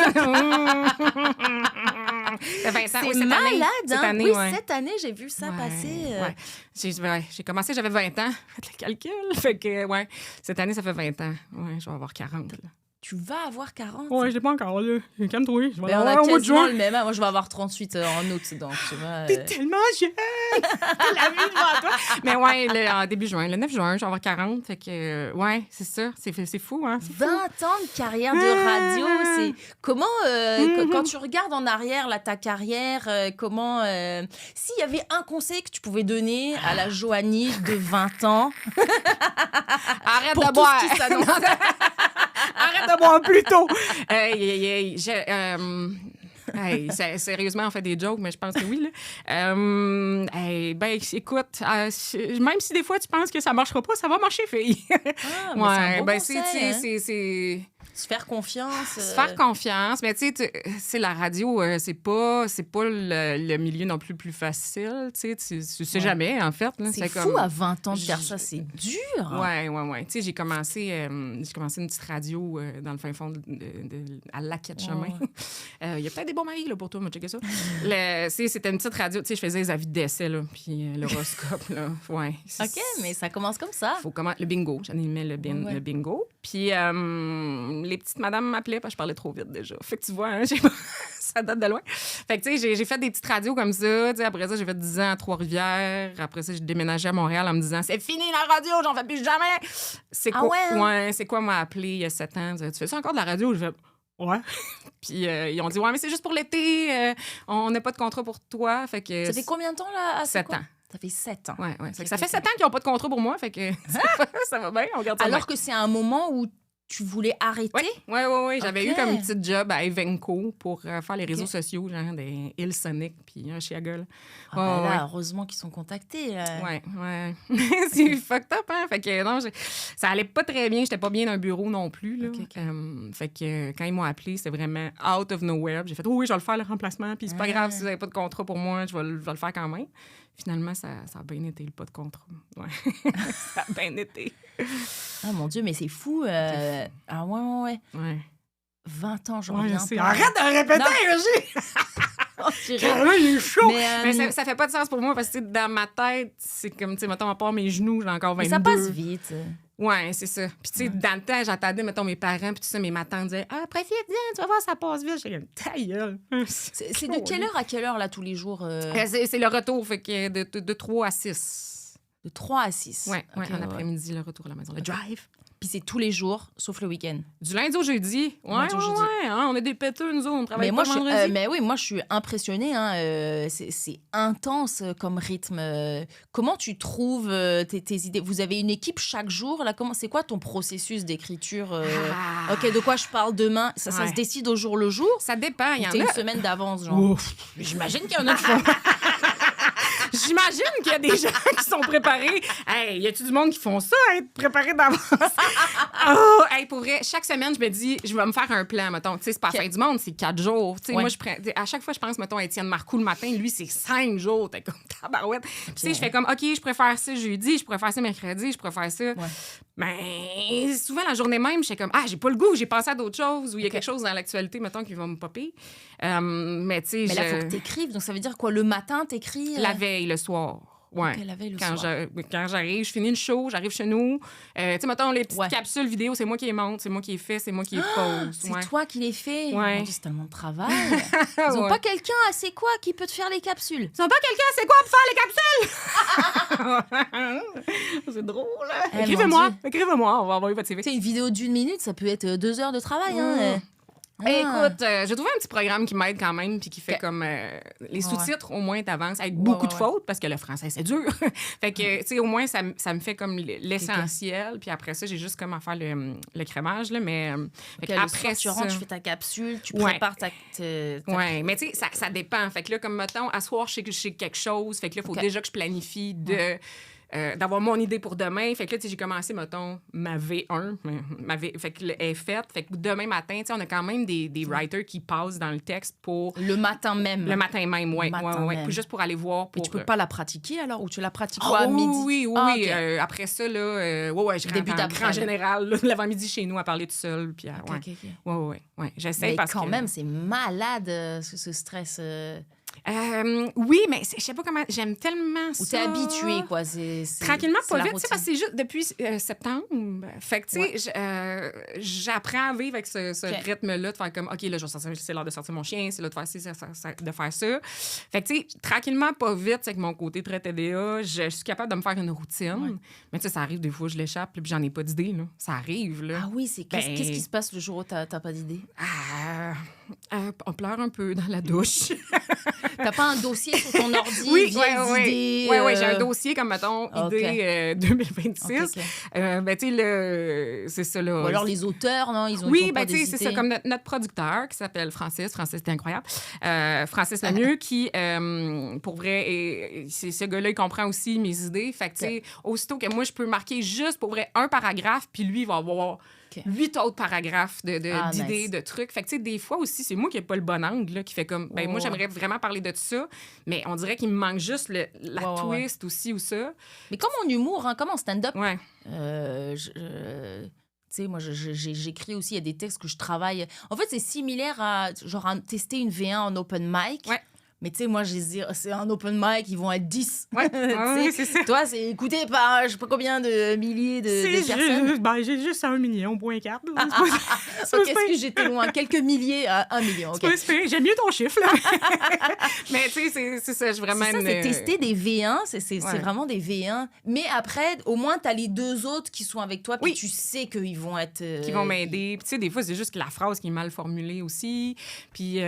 Ça fait 20 ans, C'est oui, cette malade, année. hein? Cette année, Oui, ouais. cette année, j'ai vu ça passer. Ouais. J'ai commencé, j'avais 20 ans. Faites le calcul. Fait que, ouais, cette année, ça fait 20 ans. Ouais, je vais avoir 40. Là. Tu vas avoir 40. Ouais, je l'ai pas encore, là. Calme-toi. Je vais Ben, on l'avoir a au mois de quasiment juin. le même âge. Moi, je vais avoir 38 en août, donc tu vois. T'es tellement jeune! T'as la vie devant toi! Mais ouais, en début juin, le 9 juin, je vais avoir 40. Fait que, ouais, c'est ça. C'est fou, hein? C'est fou. 20 ans de carrière de radio, c'est comment quand tu regardes en arrière là ta carrière, comment s'il y avait un conseil que tu pouvais donner à la Joanie de 20 ans Arrête pour de tout boire! ce qui s'annonce. Arrête de boire plus tôt! Sérieusement, on fait des jokes, mais je pense que oui. Là. Ben, écoute, même si des fois tu penses que ça marchera pas, ça va marcher, fille. Ah, mais c'est un bon conseil, hein. c'est Se faire confiance. se faire confiance. Mais tu sais, la radio, c'est pas le milieu non plus facile. Tu sais jamais, en fait. Là. C'est fou comme... à 20 ans de faire ça, c'est dur. Ouais. Tu sais, j'ai commencé une petite radio dans le fin fond à Lac-Chemin. Il y a peut-être des bons maris là, pour toi, moi, checker ça. C'était une petite radio. Tu sais, je faisais les avis de décès, là, puis l'horoscope, là. Ouais. OK, mais ça commence comme ça. Le bingo. J'animais le bingo. Puis les petites madames m'appelaient parce que je parlais trop vite déjà. Fait que tu vois, hein, ça date de loin. Fait que tu sais, j'ai fait des petites radios comme ça. Tu sais, après ça, j'ai fait 10 ans à Trois-Rivières. Après ça, j'ai déménagé à Montréal en me disant « C'est fini la radio, j'en fais plus jamais! » C'est quoi? Ouais, c'est quoi m'a appelé il y a 7 ans? Tu fais ça encore de la radio? Je fais « Ouais. » Puis ils ont dit « Ouais, mais c'est juste pour l'été. On n'a pas de contrat pour toi. » Fait que Ça fait combien de temps, là? 7 ans. Ça fait 7 ans. Ouais. Ça fait 7 ans qu'ils n'ont pas de contrat pour moi. Fait que ça va bien, on garde ça. Alors que c'est un moment où tu voulais arrêter? Oui. J'avais OK. eu comme une petite job à Evenco pour faire les réseaux sociaux, genre des Hillsonic puis un Chiagol. Ah bah là, heureusement qu'ils sont contactés. Ouais. C'est fucked up, hein? Fait que non, ça allait pas très bien. J'étais pas bien dans un bureau non plus, là. OK. Fait que quand ils m'ont appelé, c'était vraiment out of nowhere. J'ai fait, oui, je vais le faire, le remplacement. Puis c'est pas grave si vous avez pas de contrat pour moi, je vais le faire quand même. Finalement, ça a bien été, le pas de contrat. Ouais. Ça a bien été. Ah mon Dieu, mais c'est fou. Ah ouais. Ouais. 20 ans, j'en Ouais, reviens c'est... pas. Arrête de répéter, Roger! Carrément, il est chaud! Mais ça fait pas de sens pour moi parce que dans ma tête, c'est comme, tu sais, mettons, à part mes genoux, j'ai encore 22. Mais ça passe vite. Ouais, c'est ça. Puis, tu sais, dans le temps, j'attendais, mettons, mes parents, puis tout ça, mais ma tante disait, ah, profite-en, tu vas voir, ça passe vite. J'étais comme, ta gueule. C'est de quelle heure à quelle heure, là, tous les jours? C'est le retour, fait que de 3 à 6. De 3 à 6. Ouais, Ok, en après-midi, le retour à la maison. Le drive. Puis c'est tous les jours, sauf le week-end. Du lundi au jeudi. Ouais, Lundi au jeudi. hein, on est des péteux, nous autres, on travaille Mais moi, pas vendredi. mais oui, moi, je suis impressionnée. Hein, c'est intense comme rythme. Comment tu trouves tes idées? Vous avez une équipe chaque jour là. C'est quoi ton processus d'écriture? Ok, de quoi je parle demain? Ça se décide au jour le jour? Ça dépend. Il y en T'as une a. semaine d'avance, genre. Ouf. J'imagine qu'il y en a qui font. J'imagine qu'il y a des gens qui sont préparés. Hey, y a-tu du monde qui font ça, être préparé d'avance? Oh, hey, pour vrai, chaque semaine, je me dis, je vais me faire un plan, mettons. Tu sais, c'est pas la fin du monde, c'est 4 jours. Tu sais, Ouais. moi, à chaque fois, je pense, mettons, à Étienne Marcoux le matin, lui, c'est 5 jours. T'es comme tabarouette. Puis, tu sais, je fais comme, OK, je préfère ça jeudi, je préfère ça mercredi, je préfère ça. Ouais. Mais souvent, la journée même, je fais comme, j'ai pas le goût, j'ai pensé à d'autres choses, ou il y a quelque chose dans l'actualité, mettons, qui va me popper. Mais tu sais, Mais là, il faut que t'écrives. Donc, ça veut dire quoi? Le matin, t'écris? La veille, le soir. Ouais. Ok, la veille, le quand soir. quand j'arrive, je finis le show, j'arrive chez nous. Tu sais, mettons, les petites Ouais. capsules vidéo, c'est moi qui les monte, c'est moi qui les fais, c'est moi qui les pose. C'est Ouais. toi qui les fais? Ouais. Mon Dieu, c'est tellement de travail. Ils ont Ouais. pas quelqu'un assez quoi qui peut te faire les capsules? Ils sont pas quelqu'un, c'est quoi pour faire les capsules? C'est drôle, hein? Eh, Écrivez-moi, mon Dieu. écrivez-moi, on va envoyer votre CV. Tu sais, une vidéo d'1 minute, ça peut être 2 heures de travail. Hein. Écoute, j'ai trouvé un petit programme qui m'aide quand même, puis qui fait Ok. comme les sous-titres, au moins, t'avances avec Ouais, beaucoup de ouais. fautes, parce que le français, c'est dur. Fait que, tu sais, au moins, ça me fait comme l'essentiel, puis après ça, j'ai juste comme à faire le crémage, là, mais fait que Le après soir, tu rentres, tu fais ta capsule, tu Ouais. prépares ta Ouais, mais tu sais, ça dépend. Fait que là, comme mettons, à soir, je sais que j'ai quelque chose. Fait que là, il faut Ok. déjà que je planifie d'avoir mon idée pour demain. Fait que là, tu sais, j'ai commencé, mettons, ma V1. Fait que elle est faite. Fait que demain matin, tu sais, on a quand même des writers qui passent dans le texte pour Le matin même. le matin même, ouais. Le matin ouais. même. Puis juste pour aller voir. Mais Pour, tu peux pas la pratiquer alors? Ou tu la pratiques Ah, quoi, à oui, midi? oui. Ah, ok. Après ça, là, je Début rentre en d'après. grand général, là, l'avant-midi chez nous à parler tout seul. Puis, Ok, ouais. ok. Ouais. J'essaie Mais parce quand que... même, c'est malade ce stress. Oui, mais je sais pas comment... J'aime tellement ça. Où t'es habitué, quoi. Tranquillement, c'est pas la vite, tu sais, routine. parce que c'est juste depuis septembre. Fait que, tu sais, j'apprends à vivre avec ce Ok. rythme-là, de faire comme, OK, là, c'est l'heure de sortir mon chien, c'est l'heure de faire ci, de faire ça. Fait que, tu sais, tranquillement, pas vite, c'est que mon côté très TDA, je suis capable de me faire une routine. Ouais. Mais, tu sais, ça arrive des fois, je l'échappe, puis j'en ai pas d'idée, là. Ça arrive, là. Ah oui, qu'est-ce Ben- qui se passe le jour où t'as pas d'idée? On pleure un peu dans la douche. T'as pas un dossier sur ton ordi, Oui, vieilles idées? oui, j'ai un dossier comme, mettons, Ok. idée 2026. Ok, ok. Ben, tu sais, c'est ça, là. Ou alors les auteurs, non? Ils ont Oui, pas ben, tu sais, c'est ça, d'idées. comme notre producteur qui s'appelle Francis. Francis, c'était incroyable. Francis Lemieux, qui, pour vrai, c'est ce gars-là, il comprend aussi mes idées. Fait que, tu sais, aussitôt que moi, je peux marquer juste, pour vrai, un paragraphe, puis lui, il va avoir 8 autres paragraphes d'idées, nice. de trucs. Fait que, tu sais, des fois aussi, c'est moi qui n'ai pas le bon angle, là, qui fait comme, ben, moi, j'aimerais vraiment parler de ça, mais on dirait qu'il me manque juste la twist aussi ou ça. Mais comme en humour, hein, comme en stand-up, Ouais. tu sais, moi, j'écris aussi, il y a des textes que je travaille. En fait, c'est similaire à, genre, à tester une V1 en open mic. Ouais. Mais tu sais, moi, c'est un open mic, ils vont être 10. Ouais, Tu sais, ouais, c'est ça. toi, c'est écouté par je sais pas combien de milliers de personnes. J'ai juste 1,4 million. Ok, est-ce que j'étais loin? Quelques milliers à 1 million. ok. J'aime mieux ton chiffre, là. Mais tu sais, c'est ça, je vraiment... C'est ça, c'est tester des V1, c'est Ouais. vraiment des V1. Mais après, au moins, t'as les 2 autres qui sont avec toi, puis Oui. tu sais qu'ils vont être... qui vont m'aider. Puis, tu sais, des fois, c'est juste que la phrase qui est mal formulée aussi. Puis, tu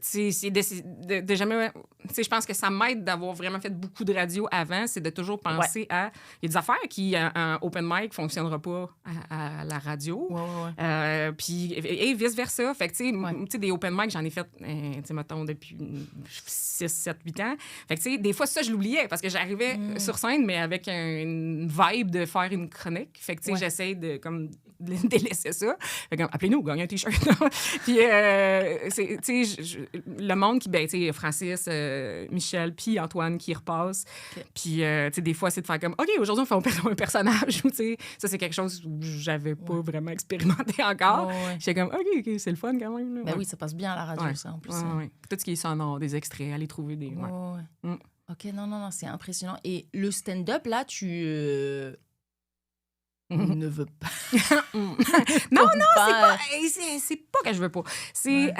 sais, c'est de jamais... Tu sais, je pense que ça m'aide d'avoir vraiment fait beaucoup de radio avant, c'est de toujours penser à... Il y a des affaires qui, en open mic, ne fonctionneront pas à la radio. Ouais. Puis, et vice-versa. Fait que, tu Ouais. sais, des open mic, j'en ai fait, tu sais, mettons, depuis 6, 7, 8 ans. Fait que, tu sais, des fois, ça, je l'oubliais parce que j'arrivais sur scène, mais avec une vibe de faire une chronique. Fait que, tu sais, j'essaie de, comme, délaissé ça. Fait comme, appelez-nous, gagnez un T-shirt. Puis, tu sais, le monde qui, ben, tu sais, Francis, Michel, puis Antoine qui repasse. OK. Puis, tu sais, des fois, c'est de faire comme, OK, aujourd'hui, on fait un personnage. Ou, tu sais, ça, c'est quelque chose où j'avais pas vraiment expérimenté encore. Ouais. J'étais comme, OK, c'est le fun quand même. Là. Ben Ouais. oui, ça passe bien à la radio, Ouais. ça, en plus. Ouais, ouais. Tout ce qui est sonore, des extraits, aller trouver des. Ouais. Ouais. Mm. OK, non, c'est impressionnant. Et le stand-up, là, tu ne veux pas. non, pas, c'est pas que je veux pas. C'est.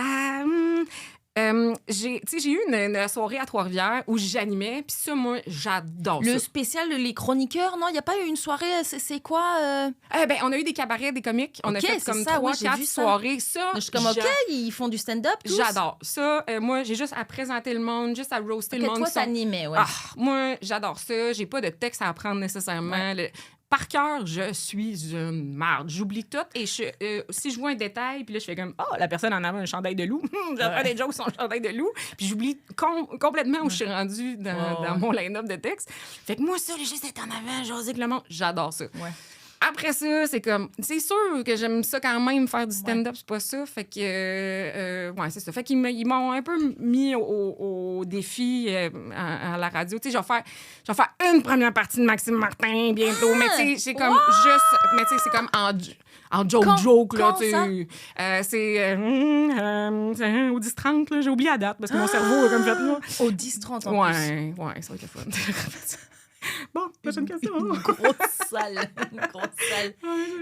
J'ai eu une soirée à Trois-Rivières où j'animais, puis ça, moi, j'adore le ça. spécial, les chroniqueurs, non, il n'y a pas eu une soirée, c'est quoi Ben, on a eu des cabarets, des comiques. On a Ok, fait c'est comme ça, oui, 3, j'ai 4 vu ça. soirées. Ça, Je suis comme, OK, ils font du stand-up, tous? j'adore. Ça, moi, j'ai juste à présenter le monde, juste à roaster OK, le monde. toi, qui sont- t'animais, ouais. Ah, moi, j'adore ça. J'ai pas de texte à apprendre nécessairement. Par cœur, je suis une marde. J'oublie tout. Et si je vois un détail, puis là, je fais comme, oh, la personne en avant un chandail de loup. J'apprends des jokes sur un chandail de loup. Puis j'oublie complètement où je suis rendue dans mon line-up de texte. Fait que moi, ça, juste être en avant, j'ose que le monde, j'adore ça. Ouais. Après ça, c'est comme... C'est sûr que j'aime ça quand même, faire du stand-up, c'est pas ça. Fait que... ouais, c'est ça. Fait qu'ils m'ont un peu mis au défi à la radio. Tu sais, je vais faire une première partie de Maxime Martin bientôt. Mais tu sais, c'est comme juste... Mais tu sais, c'est comme en joke, là, quand tu sais. C'est au 10-30, là. J'ai oublié la date parce que mon cerveau a comme fait... Là. Au 10-30 en plus. Ouais, ça va être fun. Bon, prochaine question. Une grosse salle.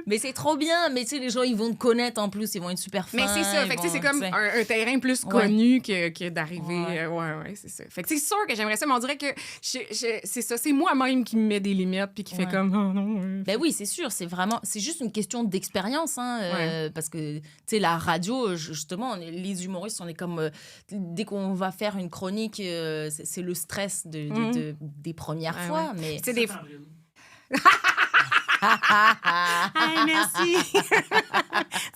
Mais c'est trop bien. Mais tu sais, les gens, ils vont te connaître en plus. Ils vont être super fans. Mais c'est ça. Fait que, tu sais, c'est comme un terrain plus connu que d'arriver. Ouais, c'est ça. Fait que c'est sûr que j'aimerais ça, mais on dirait que c'est ça. C'est moi-même qui me met des limites puis qui fait comme, oh non. Ben oui, c'est sûr. C'est juste une question d'expérience. Hein, parce que, tu sais, la radio, justement, les humoristes, on est comme. Dès qu'on va faire une chronique, c'est le stress des premières fois. Mais tu sais, des fois. merci.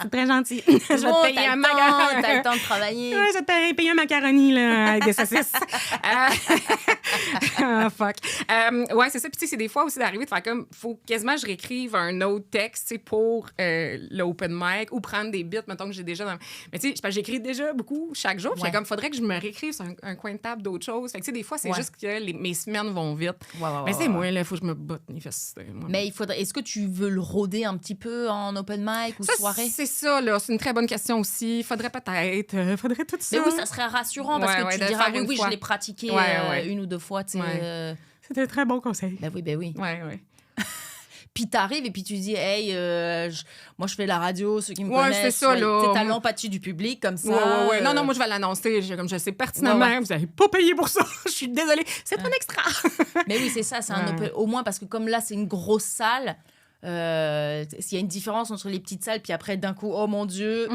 C'est très gentil. je vais te payer un macaroni. T'as le temps de travailler. Ouais, je vais te payer un macaroni là, avec des saucisses. Fuck. Ouais, c'est ça. Puis tu sais, c'est des fois aussi d'arriver de faire comme... Faut quasiment que je réécrive un autre texte, tu sais, pour l'open mic ou prendre des bits, mettons que j'ai déjà dans... Mais tu sais, j'écris déjà beaucoup chaque jour. Puis comme, faudrait que je me réécrive sur un coin de table d'autres choses. Fait que tu sais, des fois, c'est juste que mes semaines vont vite. Mais c'est moi, là, faut que je me botte. Mais il faudrait... Est-ce que tu veux le rôder un petit peu en open mic ou soirée? C'est ça, là. C'est une très bonne question aussi. Faudrait peut-être... faudrait tout ça. Mais oui, ça serait rassurant parce que tu diras, oui, je l'ai pratiqué une ou deux fois, tu sais. C'était un très bon conseil. Ben oui. Ouais. Puis t'arrives et puis tu dis, hey, moi je fais la radio, ceux qui me connaissent. c'est ça, là. T'as l'empathie du public comme ça. Ouais. Non, moi je vais l'annoncer. Comme je sais pertinemment, vous n'avez pas payé pour ça. Je suis désolée. C'est un extra. Mais oui, c'est ça. C'est un open... Au moins parce que comme là, c'est une grosse salle. S'il y a une différence entre les petites salles, puis après, d'un coup, oh mon Dieu,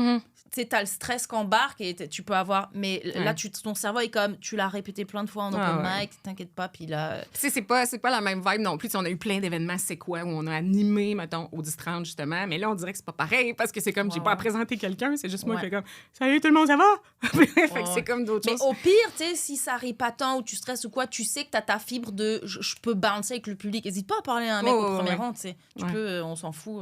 tu sais, t'as le stress qu'embarque et tu peux avoir... Mais là, ton cerveau est comme... Tu l'as répété plein de fois en open mic, t'inquiète pas, puis là... Tu sais, c'est pas la même vibe non plus. T'sais, on a eu plein d'événements, c'est quoi, où on a animé, mettons, au 10-30, justement. Mais là, on dirait que c'est pas pareil, parce que c'est comme, j'ai pas à présenter quelqu'un, c'est juste moi qui fais comme, salut tout le monde, ça va? Fait que c'est comme d'autres choses. Mais au pire, tu sais, si ça arrive pas tant ou tu stresses ou quoi, tu sais que t'as ta fibre de... Je peux bouncer avec le public. N'hésite pas à parler à un mec au premier rang, tu sais. Tu peux, on s'en fout...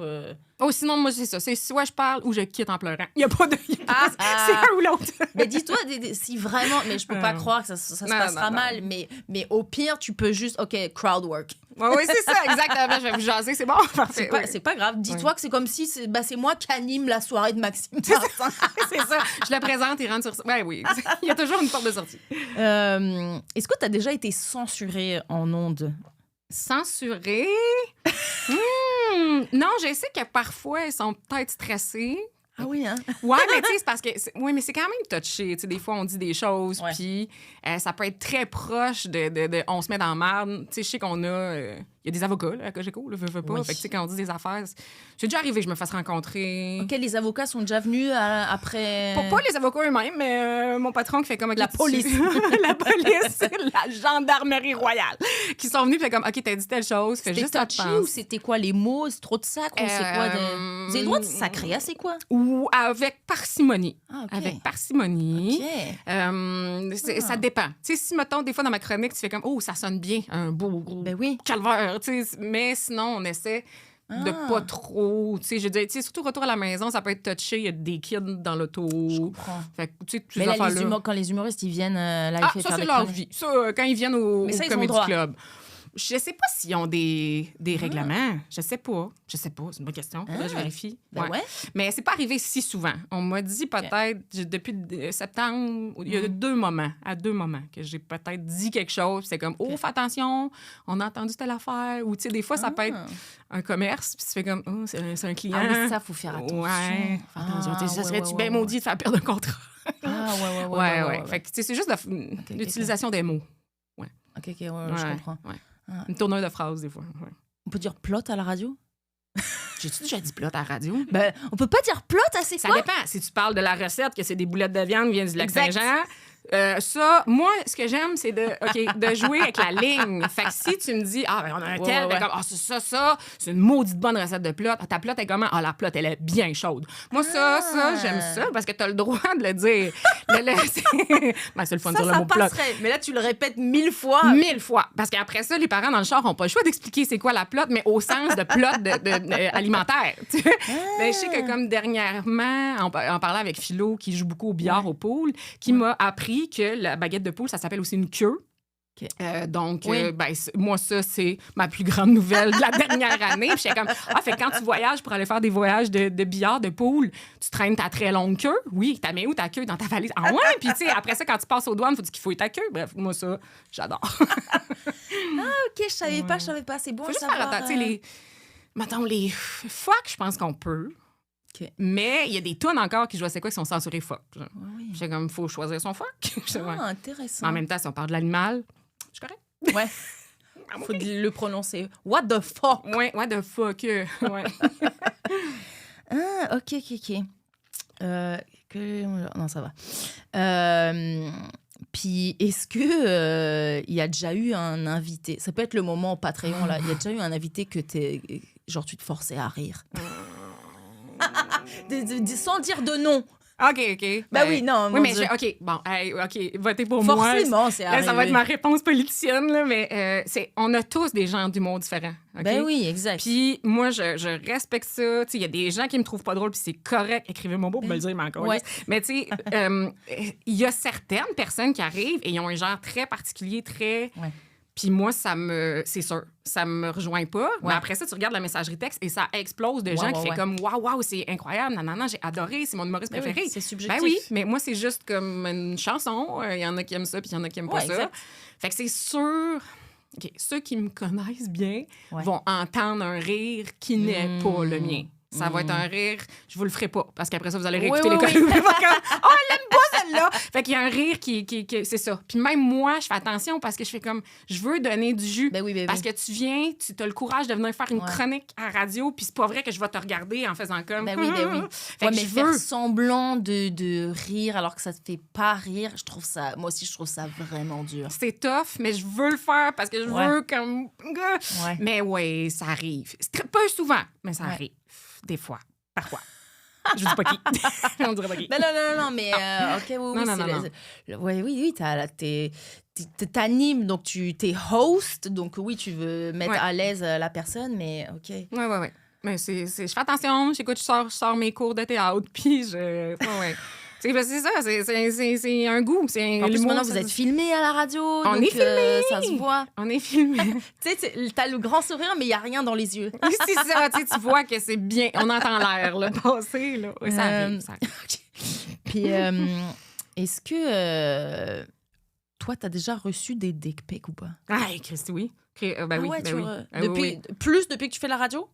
Oh, sinon, moi, c'est ça. C'est soit je parle ou je quitte en pleurant. Il n'y a pas de... c'est un ou l'autre. Mais dis-toi, si vraiment... Mais je peux pas croire que ça se passera mal. Mais au pire, tu peux juste... OK, crowd work. Oui, c'est ça, exactement. Je vais vous jaser, c'est bon. C'est pas grave. Dis-toi que c'est comme si c'est moi qui anime la soirée de Maxime Martin. C'est ça. Je le présente, il rentre sur ça. Ben oui, il y a toujours une porte de sortie. Est-ce que tu as déjà été censuré en ondes? Censuré? Non, je sais que parfois, ils sont peut-être stressés. Ah oui, hein? Ouais, mais tu sais, c'est parce que... Oui, mais c'est quand même touché. Tu sais, des fois, on dit des choses, puis ça peut être très proche de on se met dans la marde. Tu sais, je sais qu'on a... Il y a des avocats là, à Cogeco, là, veux pas. Oui. Fait que, tu sais, quand on dit des affaires... C'est déjà arrivé que je me fasse rencontrer. OK, les avocats sont déjà venus après... Pas les avocats eux-mêmes, mais mon patron qui fait comme... La police. La police, la gendarmerie royale, qui sont venus, fait comme, OK, t'as dit telle chose, fais juste touchy attendre. ou c'était quoi, les mots? C'est trop de sacre ou c'est quoi? Vous avez le droit de sacrer, c'est quoi? Ou avec parcimonie. Ah, OK. Avec parcimonie. OK. Ça dépend. Tu sais, si, mettons, des fois, dans ma chronique, tu fais comme, oh, ça sonne bien, un beau gros Ben oui. calvaire, tu sais. Mais sinon, on essaie de pas trop... Tu sais, je veux dire, tu sais, surtout retour à la maison, ça peut être touché. Il y a des kids dans l'auto. Je comprends. Fait que, tu sais, toutes Mais ces là, affaires-là. quand les humoristes, ils viennent, là, ils Ah, font ça, faire c'est des leur chroniques. vie. Ça, quand ils viennent Mais ça, au ils ont Comedy droit. Club. Je sais pas s'ils ont des règlements. Je sais pas. C'est une bonne question. Là, je vérifie. Ben ouais. Mais c'est pas arrivé si souvent. On m'a dit peut-être, depuis septembre, il y a 2 moments, que j'ai peut-être dit quelque chose. C'est comme, oh, fais attention, on a entendu telle affaire. Ou, tu sais, des fois, ça peut être un commerce, puis tu fais comme, oh, c'est un client. Ah oui, ça, faut faire attention. Ouais, fais attention. Tu sais, ça serait-tu bien ouais. maudit de faire perdre un contrat? Ah, ouais. Fait que, tu sais, c'est juste l'utilisation des mots. OK, je comprends. Ouais. Ah. Une tournure de phrases, des fois. Ouais. On peut dire plot à la radio? J'ai-tu déjà dit plot à la radio? Ben, on peut pas dire plot à c'est Ça quoi? dépend. Si tu parles de la recette, que c'est des boulettes de viande qui viennent du lac Exact. Saint-Jean, ça, moi, ce que j'aime, c'est de jouer avec la ligne. Fait que si tu me dis, ah, ben, on a un tel, ouais. ben, comme, ah, c'est ça, c'est une maudite bonne recette de plot. Ah, ta plot est comment? Ah, la plot, elle est bien chaude. Moi, ça, j'aime ça parce que t'as le droit de le dire. C'est le fun Ça, sur le ça mot plot. passerait. Mais là, tu le répètes 1000 fois. 1000 fois. Parce qu'après ça, les parents dans le char n'ont pas le choix d'expliquer c'est quoi la plot, mais au sens de plot alimentaire. Tu sais. Ben, je sais que comme dernièrement, en parlant avec Philo, qui joue beaucoup au billard au pool, qui m'a appris que la baguette de poule, ça s'appelle aussi une queue. OK. Donc, Oui. moi, ça, c'est ma plus grande nouvelle de la dernière année. Puis j'étais comme, fait que quand tu voyages pour aller faire des voyages de billard, de pool, tu traînes ta très longue queue. Oui, t'as mis où ta queue? Dans ta valise? Ah ouais? Puis, tu sais, après ça, quand tu passes aux douanes, faut qu'il fouille ta queue. Bref, moi, ça, j'adore. OK, je savais pas. C'est bon Faut à juste faire savoir. attention. Mettons, les fuck, je pense qu'on peut. OK. Mais il y a des tonnes encore qui, je vois, c'est quoi, qui sont censurés fuck. Genre. Oui. J'étais comme, faut choisir son fuck. Ouais. Ah, intéressant. En même temps, si on parle de l'animal, je suis correct. Ouais. Faut le prononcer. What the fuck? Ouais, what the fuck. Ouais. Ah, OK. Non, ça va. Puis, est-ce que il y a déjà eu un invité? Ça peut être le moment au Patreon, là. Il y a déjà eu un invité que genre, tu te forçais à rire. Sans dire de nom. OK. Bah oui, non, Oui, mon mais Dieu. OK, bon, hey, OK, votez pour moi. Forcément, c'est Là, arrivé. ça va être ma réponse politicienne, là, mais on a tous des genres d'humour différents. OK? Ben oui, exact. Puis moi, je respecte ça. Tu sais, il y a des gens qui me trouvent pas drôle, puis c'est correct. Écrivez-moi beau pour me le dire, mais encore. Ouais. Mais tu sais, il y a certaines personnes qui arrivent et ils ont un genre très particulier, très... Ouais. Puis moi, c'est sûr, ça me rejoint pas. Mais après ça, tu regardes la messagerie texte et ça explose de gens qui font comme « Waouh, c'est incroyable, nanana, j'ai adoré, c'est mon humoriste Ben oui, préféré. c'est subjectif. Ben oui, mais moi, c'est juste comme une chanson. Il y en a qui aiment ça, puis il y en a qui aiment pas ça. exact. Fait que c'est sûr... OK, ceux qui me connaissent bien vont entendre un rire qui n'est pas le mien. Ça va être un rire, je vous le ferai pas, parce qu'après ça, vous allez réécouter les collègues. Oh, elle aime pas celle-là! Fait qu'il y a un rire qui c'est ça. Puis même moi, je fais attention parce que je fais comme, je veux donner du jus. Ben oui. Parce que tu viens, tu as le courage de venir faire une chronique à radio, puis c'est pas vrai que je vais te regarder en faisant comme... Ben oui. Fait que mais je faire veux... semblant de rire alors que ça te fait pas rire, moi aussi, je trouve ça vraiment dur. C'est tough, mais je veux le faire parce que je veux comme... Ouais. Mais oui, ça arrive. C'est pas souvent, mais ça arrive. Des fois. Parfois. Je dis pas qui. On dirait pas qui. Non, mais OK, oui, t'animes, donc t'es host, donc oui, tu veux mettre à l'aise la personne, mais OK. Ouais. Mais je fais attention, j'écoute, je sors mes cours de théâtre, puis ouais. C'est ça, c'est un goût. En plus, maintenant, vous êtes filmés à la radio. On donc, est filmés! Ça se voit. On est filmés. Tu sais, t'as le grand sourire, mais il n'y a rien dans les yeux. C'est ça, tu vois que c'est bien. On entend l'air, là, passer, là. Ouais, ça arrive. Puis, est-ce que toi, t'as déjà reçu des dick pics ou pas? Ah, Christy, oui. Ben oui, oui. Plus depuis que tu fais la radio?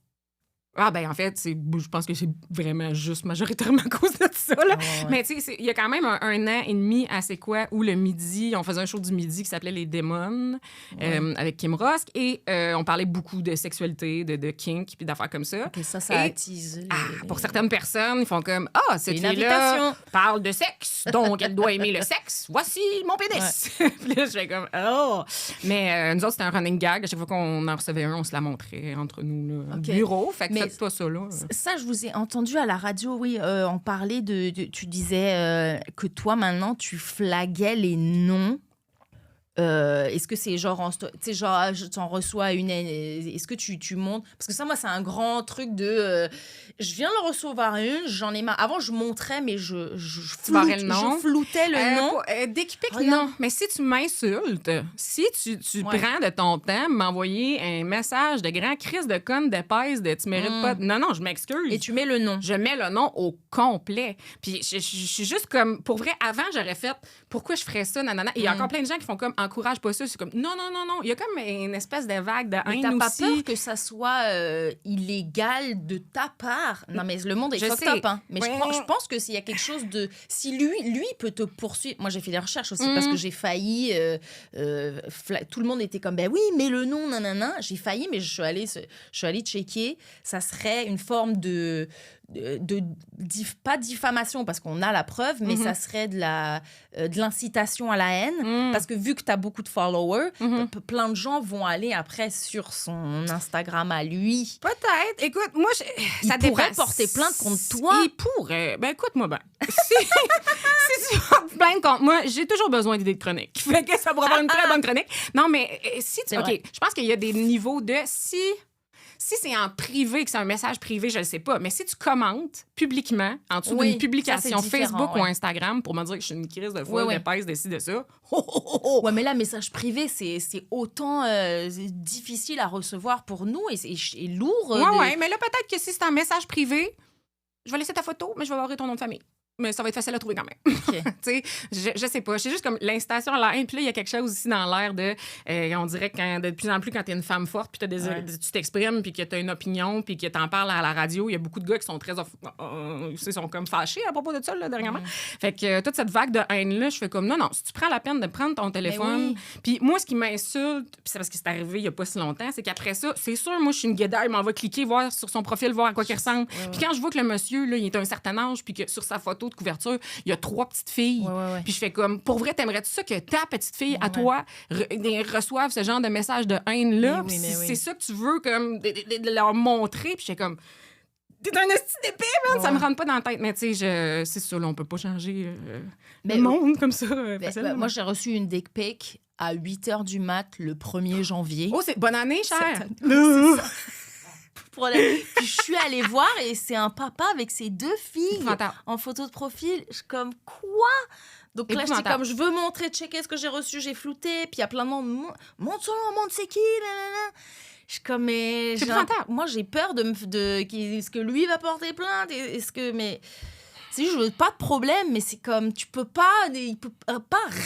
Ah, ben en fait, je pense que c'est vraiment juste majoritairement à cause de ça, là. Ouais. Mais tu sais, il y a quand même un an et demi à C'est quoi, où le midi, on faisait un show du midi qui s'appelait Les Démons avec Kim Rosk et on parlait beaucoup de sexualité, de kink, puis d'affaires comme ça. OK, ça attise. Pour certaines personnes, ils font comme cette une fille-là invitation. parle de sexe, donc elle doit aimer le sexe. Voici mon pénis. Puis là, je fais comme Mais nous autres, c'était un running gag. À chaque fois qu'on en recevait un, on se la montrait entre nous, là, au bureau. Fait que faites-toi ça, là. Ça, je vous ai entendu à la radio, oui, on parlait tu disais que toi, maintenant, tu flaguais les noms Est-ce que c'est genre, tu sais, genre, tu en reçois une, est-ce que tu montres? Parce que ça, moi, c'est un grand truc de, je viens de recevoir une, j'en ai marre. Avant, je montrais, mais je barrais le nom. floutais le nom. Dick pic, Regarde. non. Mais si tu m'insultes, si tu prends de ton temps m'envoyer un message de grand crise de conne d'épaisse de tu mérites pas... Non, je m'excuse. Et tu mets le nom. Je mets le nom au complet. Puis je suis juste comme... Pour vrai, avant, j'aurais fait pourquoi je ferais ça, nanana. Et il y a encore plein de gens qui font comme encourage pas ça. C'est comme non. Il y a comme une espèce de vague de Mais haine t'as pas aussi. peur que ça soit illégal de ta part? Non, mais le monde est Je fucked sais. up, hein. Mais Ouais. je pense que s'il y a quelque chose de... Si lui peut te poursuivre... Moi, j'ai fait des recherches aussi parce que j'ai failli... tout le monde était comme, ben oui, mais le nom, nanana. J'ai failli, mais je suis allée checker. Ça serait une forme pas diffamation parce qu'on a la preuve, mais ça serait de l'incitation à la haine parce que vu que tu as beaucoup de followers, plein de gens vont aller après sur son Instagram à lui. Peut-être. Écoute, moi, ça Il pourrait dépasse. porter plainte contre toi. Il pourrait. Ben, écoute-moi bien. Si tu portes plainte contre moi, j'ai toujours besoin d'idées de chronique. Fait que ça pourrait avoir une très bonne chronique. Non, mais si tu... C'est OK, vrai. je pense qu'il y a des niveaux de... Si c'est en privé, que c'est un message privé, je ne sais pas. Mais si tu commentes publiquement en dessous Oui, d'une publication ça, c'est différent, Facebook ouais. ou Instagram pour me dire que je suis une crise de foule, Ouais. d'épaisse, de ci, de ça, Ouais, mais là, message privé, c'est autant difficile à recevoir pour nous et lourd. ouais, mais là, peut-être que si c'est un message privé, je vais laisser ta photo, mais je vais barrer ton nom de famille. Mais ça va être facile à trouver quand même. OK. Tu sais, je sais pas. C'est juste comme l'incitation à la haine. Puis là, il y a quelque chose aussi dans l'air de... on dirait que de plus en plus, quand t'es une femme forte, puis tu t'exprimes, puis que t'as une opinion, puis que t'en parles à la radio, il y a beaucoup de gars qui sont très... sont comme fâchés à propos de ça, là, dernièrement. Fait que toute cette vague de haine-là, je fais comme, non, si tu prends la peine de prendre ton téléphone... oui. Puis moi, ce qui m'insulte, puis c'est parce que c'est arrivé il y a pas si longtemps, c'est qu'après ça, c'est sûr, moi, je suis une guédaille, mais on va cliquer, voir sur son profil, voir à quoi il ressemble. Puis quand je vois que le monsieur, là, il est à un certain âge, puis que sur sa photo de couverture, il y a 3 petites filles. Ouais. Puis je fais comme, pour vrai, t'aimerais-tu ça que ta petite fille, à toi, reçoive ce genre de message de haine-là? Mais oui, mais oui. C'est ça que tu veux, comme, de leur montrer. Puis je fais comme, t'es un esti d'épée, man! Ça me rentre pas dans la tête. Mais tu sais, c'est ça, là, on peut pas changer Mais le monde comme ça. Ben, moi, j'ai reçu une dick pic à 8h du mat le 1er janvier. Oh, c'est bonne année, cher! C'est ça. Puis je suis allée voir et c'est un papa avec ses 2 filles Épouvantable. en photo de profil. Je suis comme, quoi? Donc là, j'étais comme, je veux montrer, checker ce que j'ai reçu, j'ai flouté. Puis il y a plein de monde, montre son nom, montre c'est qui, nanana. Je suis comme, mais... C'est épouvantable. Moi, j'ai peur est-ce que lui va porter plainte? Est-ce que... Mais... Si je veux pas de problème, mais c'est comme, il peut pas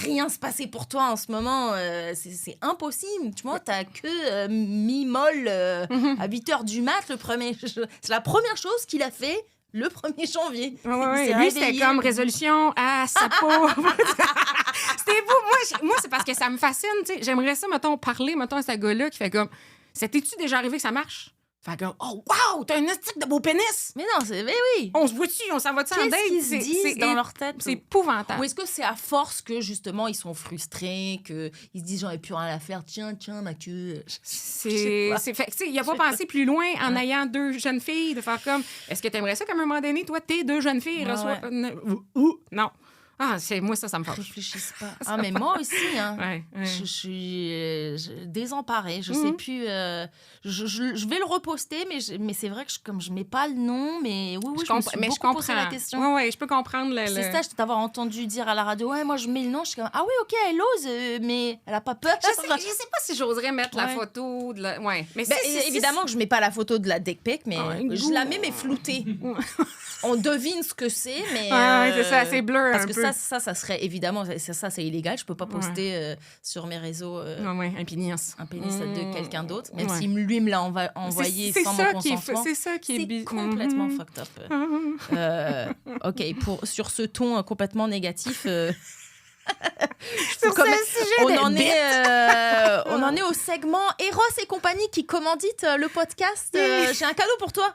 rien se passer pour toi en ce moment. C'est impossible. Tu vois, t'as que mi-molle à 8h du mat. C'est la première chose qu'il a fait le 1er janvier. Ouais. Il s'est Lui, c'était réveillé. comme résolution à sa peau. C'était beau. Moi, c'est parce que ça me fascine. Tu sais. J'aimerais ça, mettons, parler à ce gars-là qui fait comme, c'était-tu déjà arrivé que ça marche? Fait comme, oh, wow, t'as un estique de beau pénis! Mais non, mais oui. On se voit-tu? On s'en va-tu en date? Qu'est-ce qu'ils se disent dans leur tête? C'est épouvantable. Ou est-ce que c'est à force que, justement, ils sont frustrés, qu'ils se disent, j'en ai plus rien à faire, tiens, ma queue. Il n'a pas pensé plus loin en ayant 2 jeunes filles, de faire comme, est-ce que t'aimerais ça qu'à un moment donné, toi, tes 2 jeunes filles reçoivent... Non. Ah, moi, ça me fâche. Réfléchissent pas. Ah, mais moi aussi, hein. Ouais. Je suis désemparée. Je sais plus. Je vais le reposter, mais c'est vrai que je mets pas le nom. Mais oui, je me suis beaucoup posé la question. Oui, je peux comprendre C'est ça, je t'avoir entendu dire à la radio, ouais, moi je mets le nom. Je suis comme, ah oui, ok, elle ose, mais elle a pas peur. Je sais pas si j'oserais mettre la photo de la... Ouais. Mais évidemment que je mets pas la photo de la dick pic, mais je la mets, mais floutée. On devine ce que c'est, mais... c'est ça, c'est bleu parce un que peu. ça serait évidemment... Ça, c'est illégal. Je peux pas poster sur mes réseaux un pénis. un pénis de quelqu'un d'autre, même si lui me l'a envoyé sans mon consentement. C'est ça qui est complètement fucked up. OK, sur ce ton complètement négatif... on en est au segment Eros et compagnie qui commandite le podcast. J'ai un cadeau pour toi.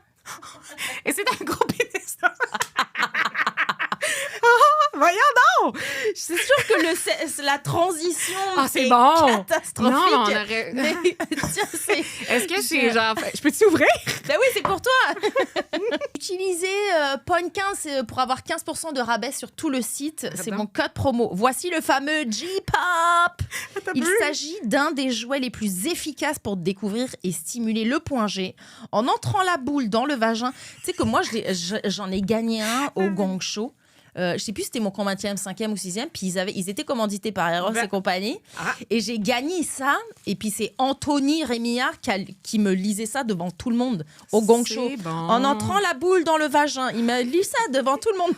Et c'est un gros pénis. Voyons donc! C'est sûr que la transition c'est est bon. catastrophique. Non, on aurait... Mais tiens, Est-ce que c'est genre... Je peux-tu ouvrir? Ben oui, c'est pour toi. Utilisez Point 15 pour avoir 15% de rabais sur tout le site. C'est mon code promo. Voici le fameux J-Pop. Il s'agit d'un des jouets les plus efficaces pour découvrir et stimuler le point G en entrant la boule dans le vagin. Tu sais que moi, j'en ai gagné un au Gong Show. Je sais plus si c'était mon combienième, 5e ou 6e, puis ils étaient commandités par Eros et compagnie. Et j'ai gagné ça, et puis c'est Anthony Rémillard qui me lisait ça devant tout le monde au Gong Show. Bon. En entrant la boule dans le vagin, il m'a lu ça devant tout le monde.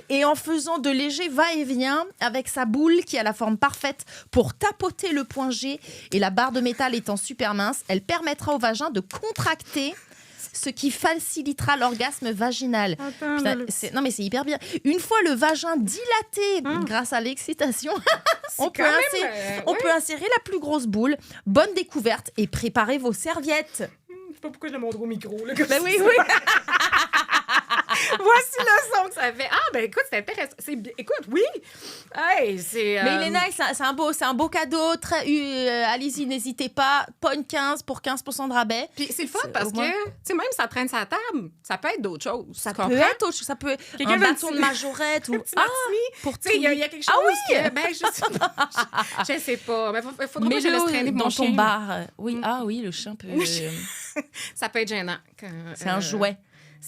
Et en faisant de légers va-et-vient avec sa boule qui a la forme parfaite pour tapoter le point G, et la barre de métal étant super mince, elle permettra au vagin de contracter, ce qui facilitera l'orgasme vaginal. Putain, non, mais c'est hyper bien. Une fois le vagin dilaté grâce à l'excitation, on peut insérer la plus grosse boule. Bonne découverte et préparez vos serviettes. Je sais pas pourquoi je le montre au micro. Là, Ben oui. Voici le son que ça fait. Ah, ben écoute, c'est intéressant. Écoute, oui. Hey, c'est. Mais il est nice, c'est un beau cadeau. Allez-y, n'hésitez pas. Point 15 pour 15% de rabais. Puis c'est le fun parce que, tu sais, même si ça traîne sa table, ça peut être d'autres choses. Ça peut être autre chose. Ça peut être un bâton de majorette ou. Pour tu sais, il y a quelque chose que. Ben, je sais pas. Mais il faudra que je laisse traîner dans mon ton chien. bar. Oui, oui, le chien peut. Ça peut être gênant. C'est un jouet.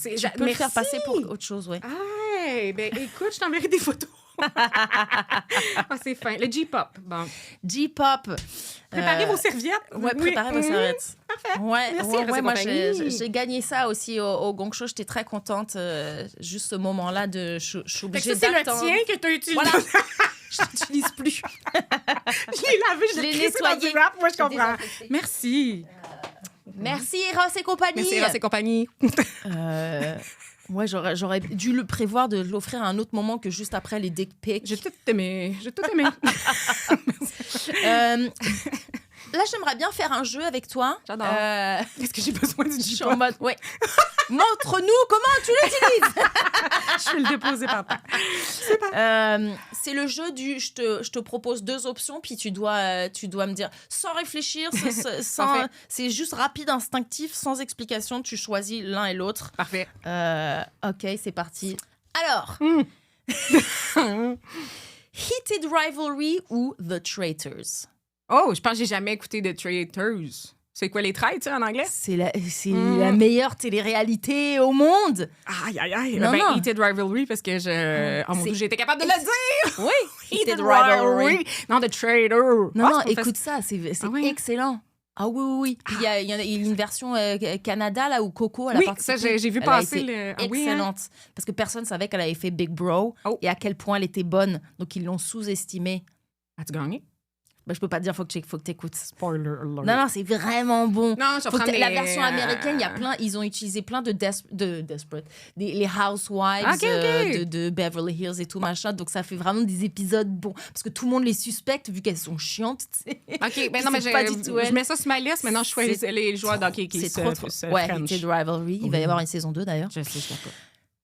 Tu peux le faire passer pour autre chose, ouais. Ah, ben écoute, je t'enverrai des photos. C'est fin. Le J-Pop. Bon. J-Pop. Préparez vos serviettes. Ouais, préparez vos serviettes. Parfait. Ouais, Merci, moi, j'ai gagné ça aussi au Gong Show. J'étais très contente. Juste ce moment-là, je suis obligée d'attendre. C'est le tien que tu as utilisé. Voilà. Je l'utilise plus. Je l'ai lavé, je l'ai nettoyé. Moi, je comprends. Merci. Merci, Eros et compagnie. Merci, Eros et compagnie. Ouais, j'aurais dû le prévoir de l'offrir à un autre moment que juste après les dick pics. J'ai tout aimé. Là, j'aimerais bien faire un jeu avec toi. J'adore. Est-ce que j'ai besoin du Je suis en mode, ouais. Montre-nous comment tu l'utilises. Je vais le déposer par terre. C'est le jeu du je te propose 2 options, puis tu dois me dire sans réfléchir, c'est juste rapide, instinctif, sans explication, tu choisis l'un et l'autre. Parfait. Ok, c'est parti. Alors, Heated Rivalry ou The Traitors? Oh, je pense que j'ai jamais écouté The Traitors. C'est quoi les traîtres, en anglais? C'est la meilleure télé-réalité au monde. Aïe. Non. Heated Rivalry, parce que oh mon Dieu, j'ai été capable de le dire! Oui, Heated Rivalry. Non, The Traitor. Non, écoute ça, c'est excellent. Ah oui. Puis il y a une version Canada, là, où Coco, elle a participé. Ça, j'ai vu passer le... excellente. Parce que personne savait qu'elle avait fait Big Bro et à quel point elle était bonne. Donc, ils l'ont sous-estimée. As-tu gagné? Ben, je peux pas te dire, faut que tu écoutes. Spoiler alert. Non, c'est vraiment bon. Non, je la version américaine, ils ont utilisé plein de Desperate. Les Housewives de Beverly Hills et tout, machin. Donc, ça fait vraiment des épisodes bons. Parce que tout le monde les suspecte, vu qu'elles sont chiantes, tu sais. OK, mais non, mais pas du tout, je mets ça sur ma liste. Maintenant, je choisis les joueurs d'hockey qui c'est trop. Ouais, Heated Rivalry. Il va y avoir une saison 2, d'ailleurs. Je sais pas.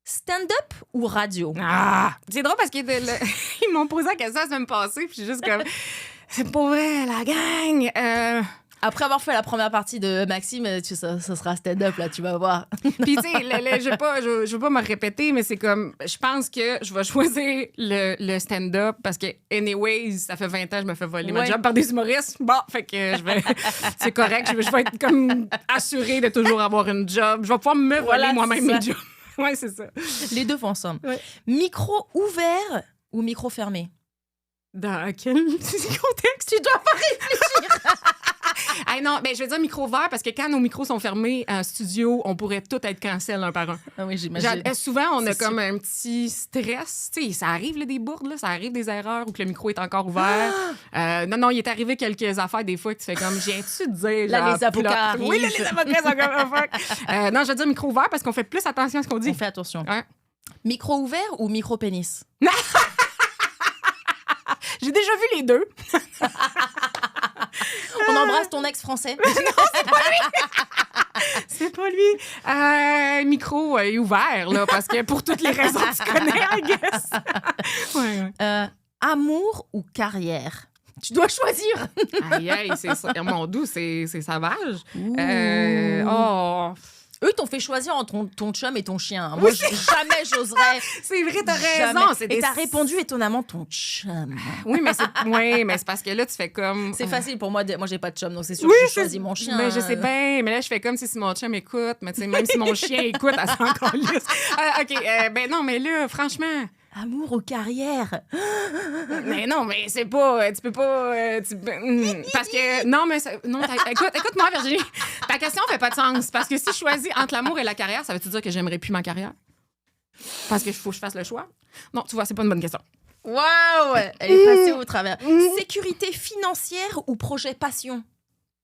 Stand-up ou radio? C'est drôle parce qu'ils m'ont posé la question la semaine passée, puis je suis juste comme... C'est pour vrai, la gang! Après avoir fait la première partie de Maxime, ça sera stand-up, là, tu vas voir. Puis, tu sais, je veux pas me répéter, mais c'est comme, je pense que je vais choisir le stand-up parce que, anyways, ça fait 20 ans que je me fais voler ma job par des humoristes. Bon, fait que c'est correct, je vais être comme assurée de toujours avoir une job. Je vais pouvoir me voler moi-même mes jobs. Ouais, c'est ça. Les deux font ensemble. Ouais. Micro ouvert ou micro fermé? Dans quel contexte? Tu dois pas réfléchir. Non, ben, je vais dire micro ouvert parce que quand nos micros sont fermés en studio, on pourrait tout être cancel un par un. Ah oui, j'imagine. Souvent, on a comme un petit stress. Tu sais, ça arrive là, des bourdes, là, ça arrive des erreurs ou que le micro est encore ouvert. Non, il est arrivé quelques affaires des fois que tu fais comme, viens-tu dire? Là, les avocats arrivent. Oui, là, les avocats sont comme non, je vais dire micro ouvert parce qu'on fait plus attention à ce qu'on dit. On fait attention. Ouais. Micro ouvert ou micro pénis? J'ai déjà vu les deux. On embrasse ton ex français. Non, c'est pas lui. C'est pas lui. Micro est ouvert, là, parce que pour toutes les raisons que tu connais, I guess. Ouais. Amour ou carrière? Tu dois choisir. Aïe, c'est ça. Mon doux, c'est sauvage. Eux, t'ont fait choisir entre ton chum et ton chien. Moi, jamais j'oserais. C'est vrai, t'as Jamais. raison. Et t'as répondu étonnamment ton chum. Oui, mais c'est parce que là, tu fais comme... C'est facile pour moi. Moi, j'ai pas de chum, donc c'est sûr Oui, que j'ai choisi mon chien. Mais je sais bien, mais là, je fais comme si mon chum écoute, mais tu sais, même si mon chien écoute, elle s'en calisse. OK, ben non, mais là, franchement... Amour ou carrière? Mais non, mais c'est pas... Tu peux pas... parce que... Non, mais... Non, écoute-moi, Virginie. Ta question fait pas de sens. Parce que si je choisis entre l'amour et la carrière, ça veut-tu dire que j'aimerais plus ma carrière? Parce qu'il faut que je fasse le choix? Non, tu vois, c'est pas une bonne question. Waouh! Elle est passée au travers. Sécurité financière ou projet passion?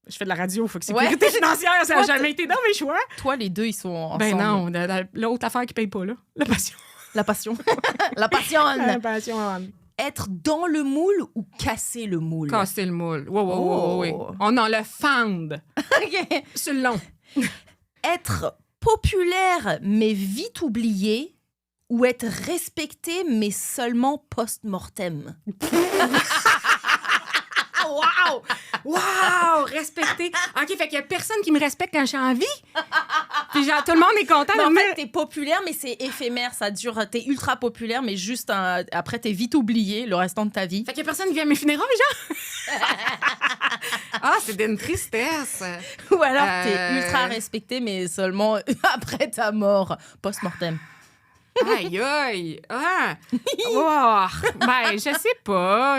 Je fais de la radio, faut que sécurité financière, ça n'a jamais été dans mes choix. Toi, les deux, ils sont ensemble. Ben non, l'autre affaire qui paye pas, là. La passion. La passion. La passion. La passion. Être dans le moule ou casser le moule? Casser le moule. Oui. On en le fende. OK. Sur le long. Être populaire mais vite oublié ou être respecté mais seulement post-mortem? Wow! Wow! Respecté. OK, fait qu'il y a personne qui me respecte quand je suis en vie. Puis genre, tout le monde est content. Mais en fait, t'es populaire, mais c'est éphémère. Ça dure. T'es ultra populaire, mais juste après, t'es vite oublié le restant de ta vie. Fait qu'il y a personne qui vient à mes funérailles, genre. Ah, c'est d'une tristesse. Ou alors, t'es ultra respecté, mais seulement après ta mort, post-mortem. Aïe, aïe. Ah. Oh. Ben, je sais pas.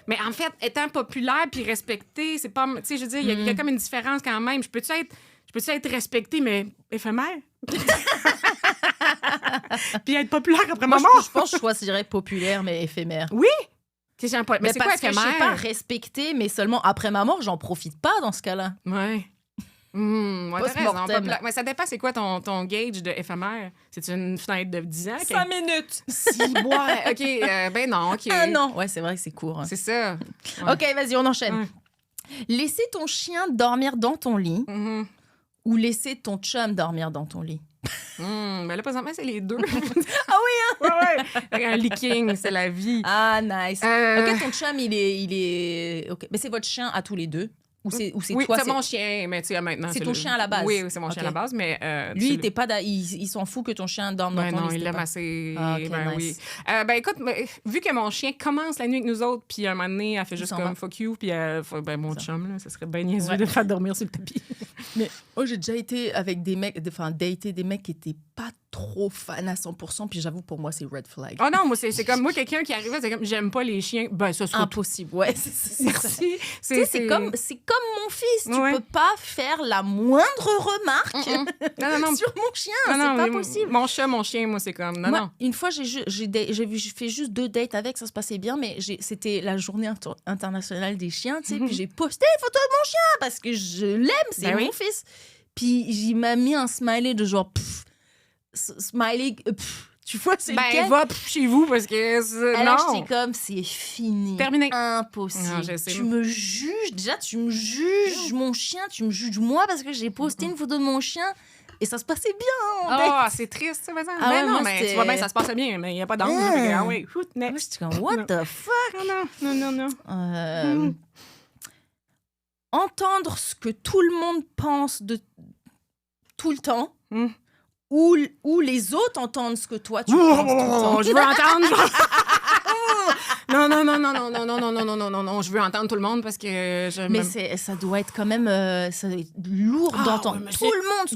Mais en fait, étant populaire puis respecté, c'est pas... Tu sais, je veux dire, il y a comme une différence quand même. Je peux-tu être respecté, mais éphémère? Puis être populaire après ma mort? Je pense que je choisirais populaire, mais éphémère. Oui? Mais c'est quoi parce que éphémère? Je sais pas, respecté, mais seulement après ma mort, j'en profite pas dans ce cas-là. Ouais. Ouais, t'as raison. Post-mortem. Mais ça dépend, c'est quoi ton gauge de éphémère? C'est une fenêtre de 10 ans? 5 minutes. Si, ouais. OK, ben non, OK. Ah non. Ouais, c'est vrai que c'est court. C'est ça. Ouais. OK, vas-y, on enchaîne. Ouais. Laisser ton chien dormir dans ton lit Mm-hmm. ou laisser ton chum dormir dans ton lit? Ben là, présentement, c'est les deux. Ah oui, hein? Ouais. Un leaking, c'est la vie. Ah, nice. OK, ton chum, il est... OK. Mais c'est votre chien à tous les deux? Ou c'est oui, toi? c'est mon chien, mais tu sais, maintenant... C'est ton chien à la base? Oui, c'est mon chien à la base, mais... Lui, t'es pas il s'en fout que ton chien dorme dans ton lit? Non, il l'aime assez... Ah, OK, ben nice. oui. Ben écoute, vu que mon chien commence la nuit avec nous autres, puis un moment donné, elle fait juste comme « fuck you », puis ben mon chum, là, ça serait bien niaiseux de faire dormir sur le tapis. Mais moi, j'ai déjà été avec des mecs... Enfin, daté des mecs qui étaient pas trop fan à 100%, puis j'avoue, pour moi, c'est red flag. Oh non, moi, c'est comme moi, quelqu'un qui arrivait, c'est comme « j'aime pas les chiens », ben ça serait... Impossible, ouais. Merci. C'est comme mon fils. Tu peux pas faire la moindre remarque Non. sur mon chien. Non, c'est pas mais possible. Mon chat, mon chien, moi, c'est comme... Non. Une fois, j'ai fait juste 2 dates avec, ça se passait bien, mais c'était la journée internationale des chiens, tu sais, puis j'ai posté une photo de mon chien parce que je l'aime, c'est mon fils. Puis il m'a mis un smiley de genre... smiley... tu vois, c'est lequel? Va chez vous parce que... Alors, j'étais comme, c'est fini. Terminé. Impossible. Non, je sais. Tu me juges. Déjà, tu me juges mon chien. Tu me juges moi parce que j'ai posté une photo de mon chien et ça se passait bien. Oh, c'est triste, ça, mais Ah ouais, non, moi, mais tu vois bien, ça se passait bien, mais il n'y a pas d'angle. Ah oui, next. J'étais comme, what the fuck? Non. Entendre ce que tout le monde pense de tout le temps ou les autres entendent ce que toi tu penses tout le temps. Je veux entendre. Non, je veux entendre tout le monde parce que ça doit être quand même ça doit être lourd d'entendre tout le monde.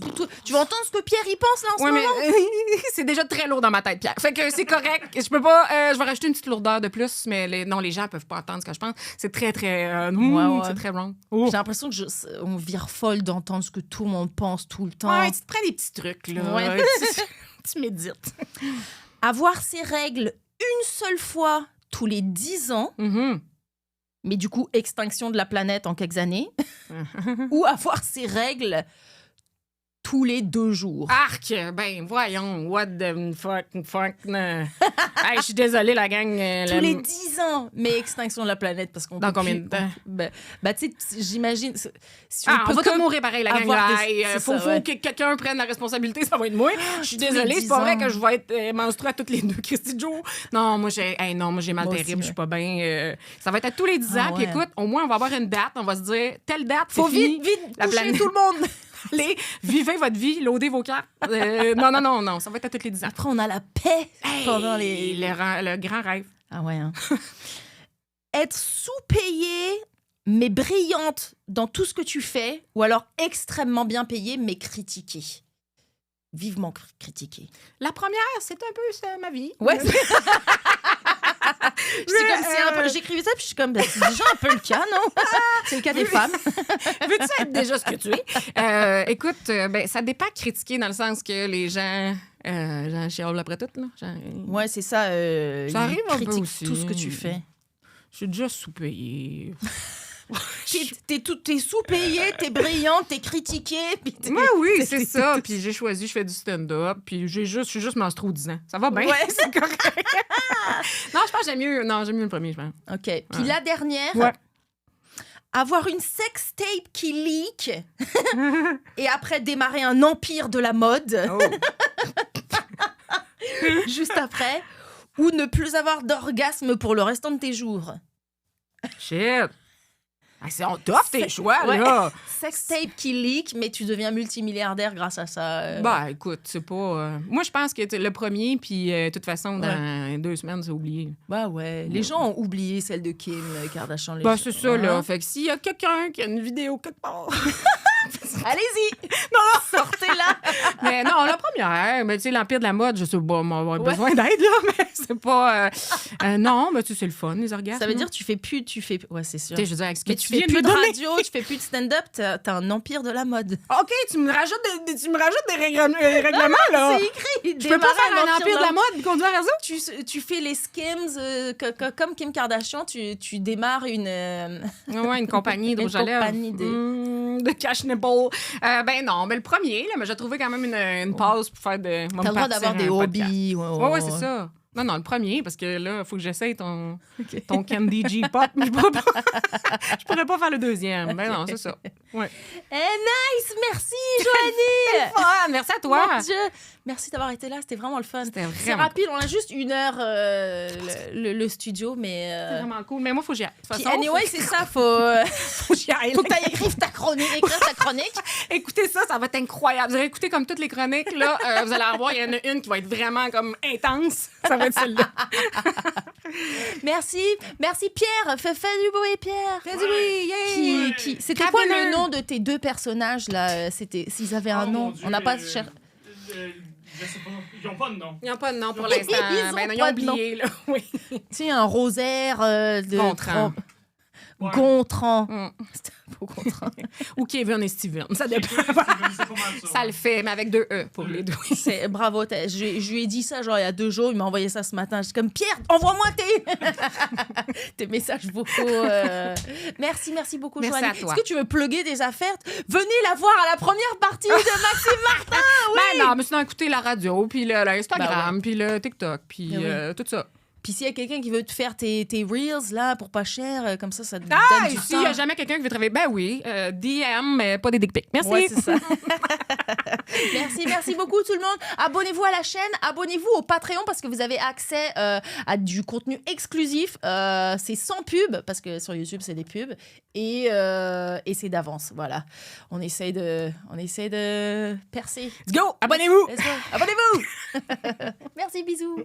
Tu vas entendre ce que Pierre y pense là en ce moment? Mais c'est déjà très lourd dans ma tête, Pierre. Fait que c'est correct. Je peux pas. Je vais rajouter une petite lourdeur de plus, mais les gens peuvent pas entendre ce que je pense. C'est très, très. C'est très wrong. J'ai l'impression que on vire folle d'entendre ce que tout le monde pense tout le temps. Ouais, tu te prends des petits trucs, là. Ouais. Tu médites. Avoir ses règles une seule fois tous les 10 ans, mais du coup, extinction de la planète en quelques années, ou avoir ses règles tous les 2 jours. Arc! Ben, voyons, what the fuck. Hey, je suis désolée, la gang. Tous les 10 ans, mais extinction de la planète, parce qu'on... Dans combien de temps? Tu sais, j'imagine... Si on va tous mourir pareil, la gang. Il faut ouais. que quelqu'un prenne la responsabilité, ça va être moi. Je suis désolée, c'est pas vrai que je vais être menstruée à tous les 2 Christy de jour. Non, moi, j'ai mal terrible, je suis pas bien. Ça va être à tous les 10 ans, puis écoute, au moins, on va avoir une date, on va se dire, telle date, faut fini, vite, la toucher planète. tout le monde. Allez, vivez votre vie, loadez vos cartes. Non, ça va être à toutes les 10 ans. Après, on a la paix pendant Le grand rêve. Ah ouais. Hein. Être sous-payée, mais brillante dans tout ce que tu fais, ou alors extrêmement bien payée, mais critiquée. Vivement critiquée. La première, c'est un peu ma vie. Ouais. J'écrivais ça, puis je suis comme, c'est déjà un peu le cas, non? C'est le cas des femmes. Veux-tu être déjà ce que tu es? Écoute, ça dépend critiquer dans le sens que les gens chialent après tout. Là. Ouais, c'est ça. Ça arrive ils un peu critiquent aussi. tout ce que tu fais. Je suis déjà sous-payée. T'es sous-payée, t'es brillante, t'es critiquée. Moi, oui, c'est ça. Puis j'ai choisi, je fais du stand-up. Puis je suis juste menstruée 10 ans. Ça va bien? Ouais. C'est correct. Non, je pense que j'aime mieux le premier, je pense. OK. Puis la dernière, avoir une sex tape qui leak et après démarrer un empire de la mode. Oh. Juste après. Ou ne plus avoir d'orgasme pour le restant de tes jours. Shit. On t'offre tes choix, là. Sex tape qui leak, mais tu deviens multimilliardaire grâce à ça. Bah, écoute, c'est pas... Moi, je pense que le premier, puis de toute façon, dans 2 semaines, c'est oublié. Bah ouais. Les gens ont oublié celle de Kim Kardashian. Bah, c'est ça, là. Fait que s'il y a quelqu'un qui a une vidéo quelque part... Allez-y! Non, sortez-la! Mais non, la première, mais tu sais, l'empire de la mode, je sais pas, on va avoir besoin d'aide, là, mais c'est pas... non, mais tu sais, c'est le fun, les orgasmes. Ça veut dire que tu fais plus... Ouais, c'est sûr. Tu sais, je veux dire, avec ce que Mais tu fais plus de radio, tu fais plus de stand-up, t'as un empire de la mode. OK, tu me rajoutes des règlements, là. C'est écrit! Je peux pas faire un empire de la mode et conduire un réseau? Tu fais les Skims, comme Kim Kardashian, tu démarres une compagnie de rouge à lèvres. Compagnie de cash nipple. Ben non, mais le premier, là, mais j'ai trouvé quand même une pause pour faire de... T'as le droit d'avoir des hobbies. Ouais, c'est ça. Non, le premier, parce que là, il faut que j'essaye ton Candy G-Pop, mais je pourrais pas faire le deuxième. Ben non, c'est ça. Ouais. Nice! Merci, Joanie! Merci à toi! Mon Dieu! Merci d'avoir été là, c'était vraiment le fun. C'était C'est rapide, on a juste 1 heure le studio, mais... C'est vraiment cool, mais moi, il faut que j'y aille. Puis anyway, c'est ça, faut que j'y aille. Faut que t'ailles écrire ta chronique. Écoutez ça va être incroyable. Vous allez écouter comme toutes les chroniques, là, vous allez en voir, il y en a une qui va être vraiment comme intense. Ça va être celle-là. Merci Pierre. Fais du bruit, Pierre. Fais du bruit, yeah! C'était quoi le nom de tes 2 personnages, là? S'ils avaient un nom. Dieu, on n'a pas cherché. Je sais pas. Ils n'ont pas de nom. Ils n'ont pas de nom pour l'instant. Ils ont oublié, là. Oui. Tu sais, un rosaire de... Gontran. Ouais. Gontran. C'était un beau Gontran. Ou Kevin et Steven. Ça dépend. C'est pas mal ça. Ça le fait, mais avec 2 E pour les 2. Bravo. Je lui ai dit ça genre il y a 2 jours. Il m'a envoyé ça ce matin. Je suis comme, Pierre, envoie-moi tes messages vocaux. Merci beaucoup, Merci Joanie. à toi. Est-ce que tu veux plugger des affaires? Venez la voir à la première partie de Maxime Martin. Oui. Ben non, mais sinon, écoutez la radio, puis l'Instagram, puis le TikTok, puis tout ça. Puis s'il y a quelqu'un qui veut te faire tes Reels, là, pour pas cher, comme ça te donne du temps. S'il y a jamais quelqu'un qui veut travailler, ben oui, DM, mais pas des dick pics. Merci. Ouais, c'est ça. Merci beaucoup tout le monde. Abonnez-vous à la chaîne, abonnez-vous au Patreon parce que vous avez accès à du contenu exclusif. C'est sans pub, parce que sur YouTube, c'est des pubs. Et c'est d'avance, voilà. On essaye de percer. Let's go! Abonnez-vous! Abonnez-vous! Merci, bisous!